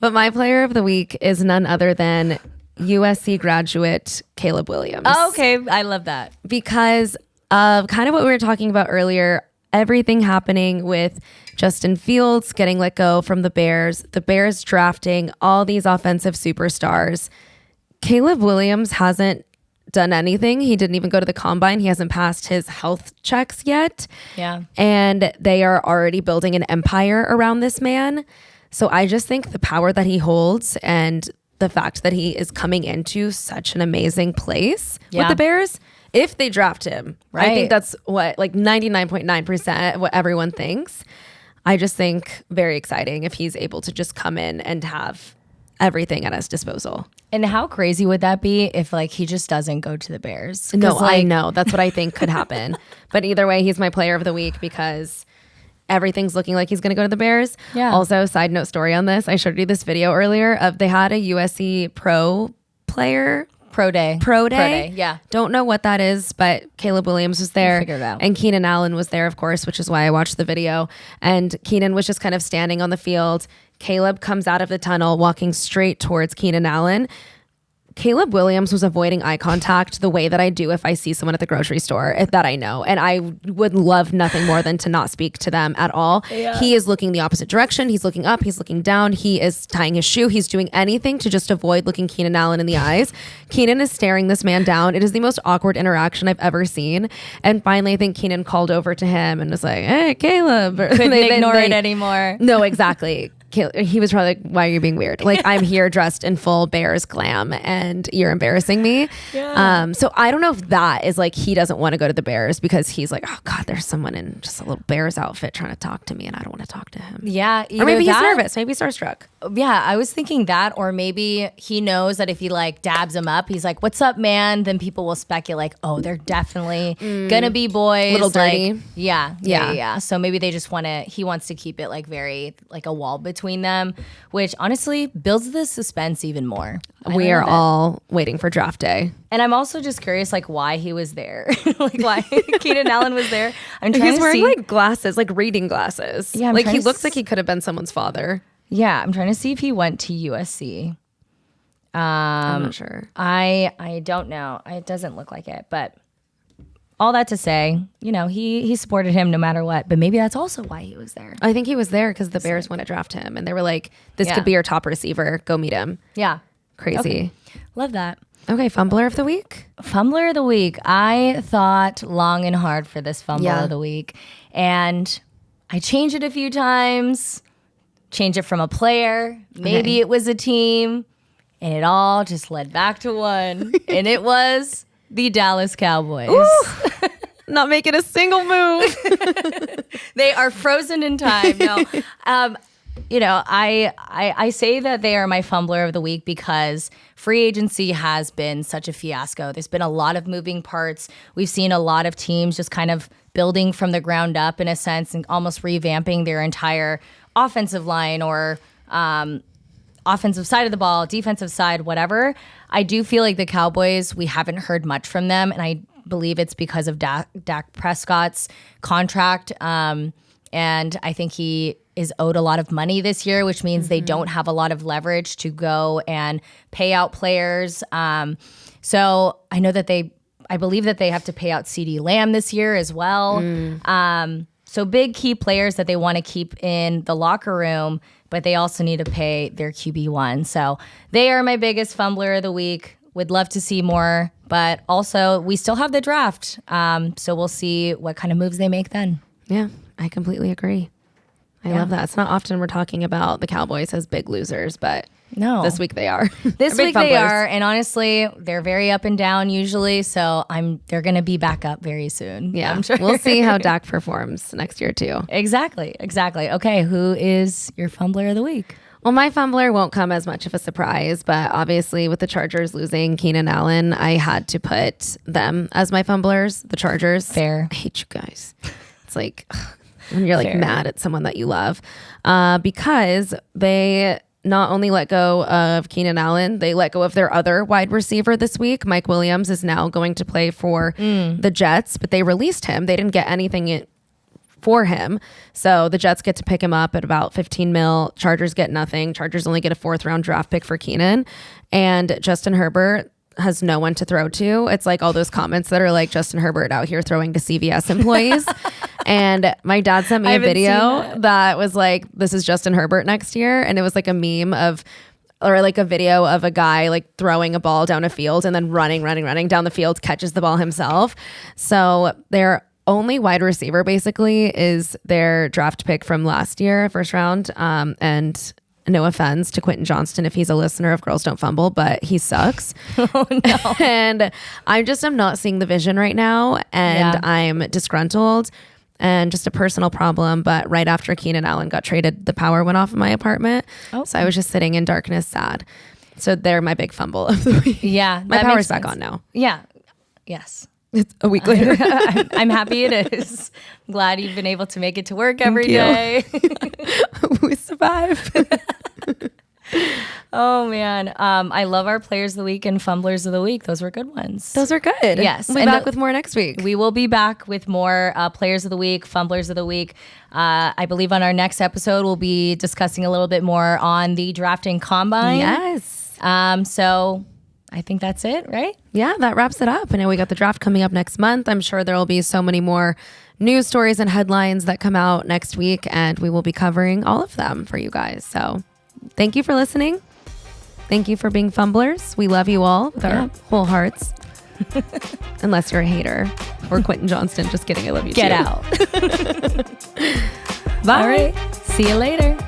But my player of the week is none other than USC graduate Caleb Williams. Oh, okay. I love that. Because of kind of what we were talking about earlier, everything happening with Justin Fields getting let go from the Bears drafting all these offensive superstars. Caleb Williams hasn't done anything. He didn't even go to the combine. He hasn't passed his health checks yet. Yeah. And they are already building an empire around this man. So I just think the power that he holds and the fact that he is coming into such an amazing place with the Bears, if they draft him, I think that's what, like 99.9% what everyone thinks. I just think very exciting if he's able to just come in and have everything at his disposal. And how crazy would that be if he just doesn't go to the Bears? No, I know. That's what I think could happen. But either way, he's my player of the week because everything's looking like he's going to go to the Bears. Yeah. Also, side note story on this. I showed you this video earlier of they had a USC pro player. Pro day. Yeah. Don't know what that is, but Caleb Williams was there. Figure it out. And Keenan Allen was there, of course, which is why I watched the video. And Keenan was just kind of standing on the field. Caleb comes out of the tunnel, walking straight towards Keenan Allen. Caleb Williams was avoiding eye contact the way that I do if I see someone at the grocery store that I know. And I would love nothing more than to not speak to them at all. Yeah. He is looking the opposite direction. He's looking up. He's looking down. He is tying his shoe. He's doing anything to just avoid looking Keenan Allen in the eyes. Keenan is staring this man down. It is the most awkward interaction I've ever seen. And finally, I think Keenan called over to him and was like, hey, Caleb. Couldn't ignore it anymore. No, exactly. He was probably like, why are you being weird? Like, I'm here dressed in full Bears glam and you're embarrassing me. Yeah. So I don't know if that is like, he doesn't want to go to the Bears because he's like, oh God, there's someone in just a little Bears outfit trying to talk to me and I don't want to talk to him. Yeah. Or maybe he's nervous. Maybe he's starstruck. Yeah. I was thinking that, or maybe he knows that if he like dabs him up, he's like, what's up, man? Then people will speculate, oh, they're definitely gonna be boys. A little dirty. Like, yeah. So maybe they just he wants to keep it like very like a wall between them, which honestly builds the suspense even more. We are all waiting for draft day. And I'm also just curious, like, why he was there. Like, why Keenan Allen was there. I'm trying He's to wearing see. like glasses, like reading glasses. Yeah, like he looks like he could have been someone's father. Yeah, I'm trying to see if he went to USC. I'm not sure. I don't know. It doesn't look like it, but all that to say, you know, he supported him no matter what, but maybe that's also why he was there. I think he was there because the Bears want to draft him and they were like, this could be your top receiver. Go meet him. Yeah. Crazy. Okay. Love that. Okay, fumbler of the week. Fumbler of the week. I thought long and hard for this fumble of the week, and I changed it a few times. Changed it from a player. Maybe it was a team, and it all just led back to one, and it was the Dallas Cowboys. Not making a single move. They are frozen in time. No, you know, I say that they are my fumbler of the week because free agency has been such a fiasco. There's been a lot of moving parts. We've seen a lot of teams just kind of building from the ground up in a sense and almost revamping their entire offensive line or offensive side of the ball, defensive side, whatever. I do feel like the Cowboys, we haven't heard much from them, and I believe it's because of Dak Prescott's contract. And I think he is owed a lot of money this year, which means they don't have a lot of leverage to go and pay out players. So I know that I believe that they have to pay out CeeDee Lamb this year as well. So big key players that they want to keep in the locker room, but they also need to pay their QB1. So they are my biggest fumbler of the week. Would love to see more, but also we still have the draft. So we'll see what kind of moves they make then. Yeah, I completely agree. I love that. It's not often we're talking about the Cowboys as big losers, but no, this week they are. This week they are, and honestly, they're very up and down usually. So they're going to be back up very soon. Yeah, I'm sure. We'll see how Dak performs next year too. Exactly. Okay, who is your fumbler of the week? Well, my fumbler won't come as much of a surprise, but obviously with the Chargers losing Keenan Allen, I had to put them as my fumblers, the Chargers. Fair. I hate you guys. It's like when you're like mad at someone that you love because they not only let go of Keenan Allen, they let go of their other wide receiver this week. Mike Williams is now going to play for the Jets, but they released him. They didn't get anything for him. So the Jets get to pick him up at about 15 mil. Chargers get nothing. Chargers only get a 4th round draft pick for Keenan. And Justin Herbert has no one to throw to. It's like all those comments that are like Justin Herbert out here throwing to CVS employees. And my dad sent me a video that was like, this is Justin Herbert next year. And it was like a meme or like a video of a guy like throwing a ball down a field and then running down the field, catches the ball himself. So their only wide receiver basically is their draft pick from last year, 1st round. And no offense to Quentin Johnston if he's a listener of Girls Don't Fumble, but he sucks. Oh no. And I'm not seeing the vision right now. And I'm disgruntled and just a personal problem. But right after Keenan Allen got traded, the power went off in my apartment. Oh. So I was just sitting in darkness, sad. So they're my big fumble of the week. Yeah. My power's back on now. Yeah. Yes. It's a week later. I'm happy it is. I'm glad you've been able to make it to work every day. We survive. Oh man. I love our players of the week and fumblers of the week. Those were good ones. Those are good. Yes. We'll be back with more next week. We will be back with more players of the week, fumblers of the week. I believe on our next episode, we'll be discussing a little bit more on the drafting combine. Yes. So I think that's it, right? Yeah, that wraps it up. And then we got the draft coming up next month. I'm sure there will be so many more news stories and headlines that come out next week, and we will be covering all of them for you guys. So thank you for listening. Thank you for being fumblers. We love you all with our whole hearts. Unless you're a hater or Quentin Johnston. Just kidding. I love you too. Get out. Bye. All right. See you later.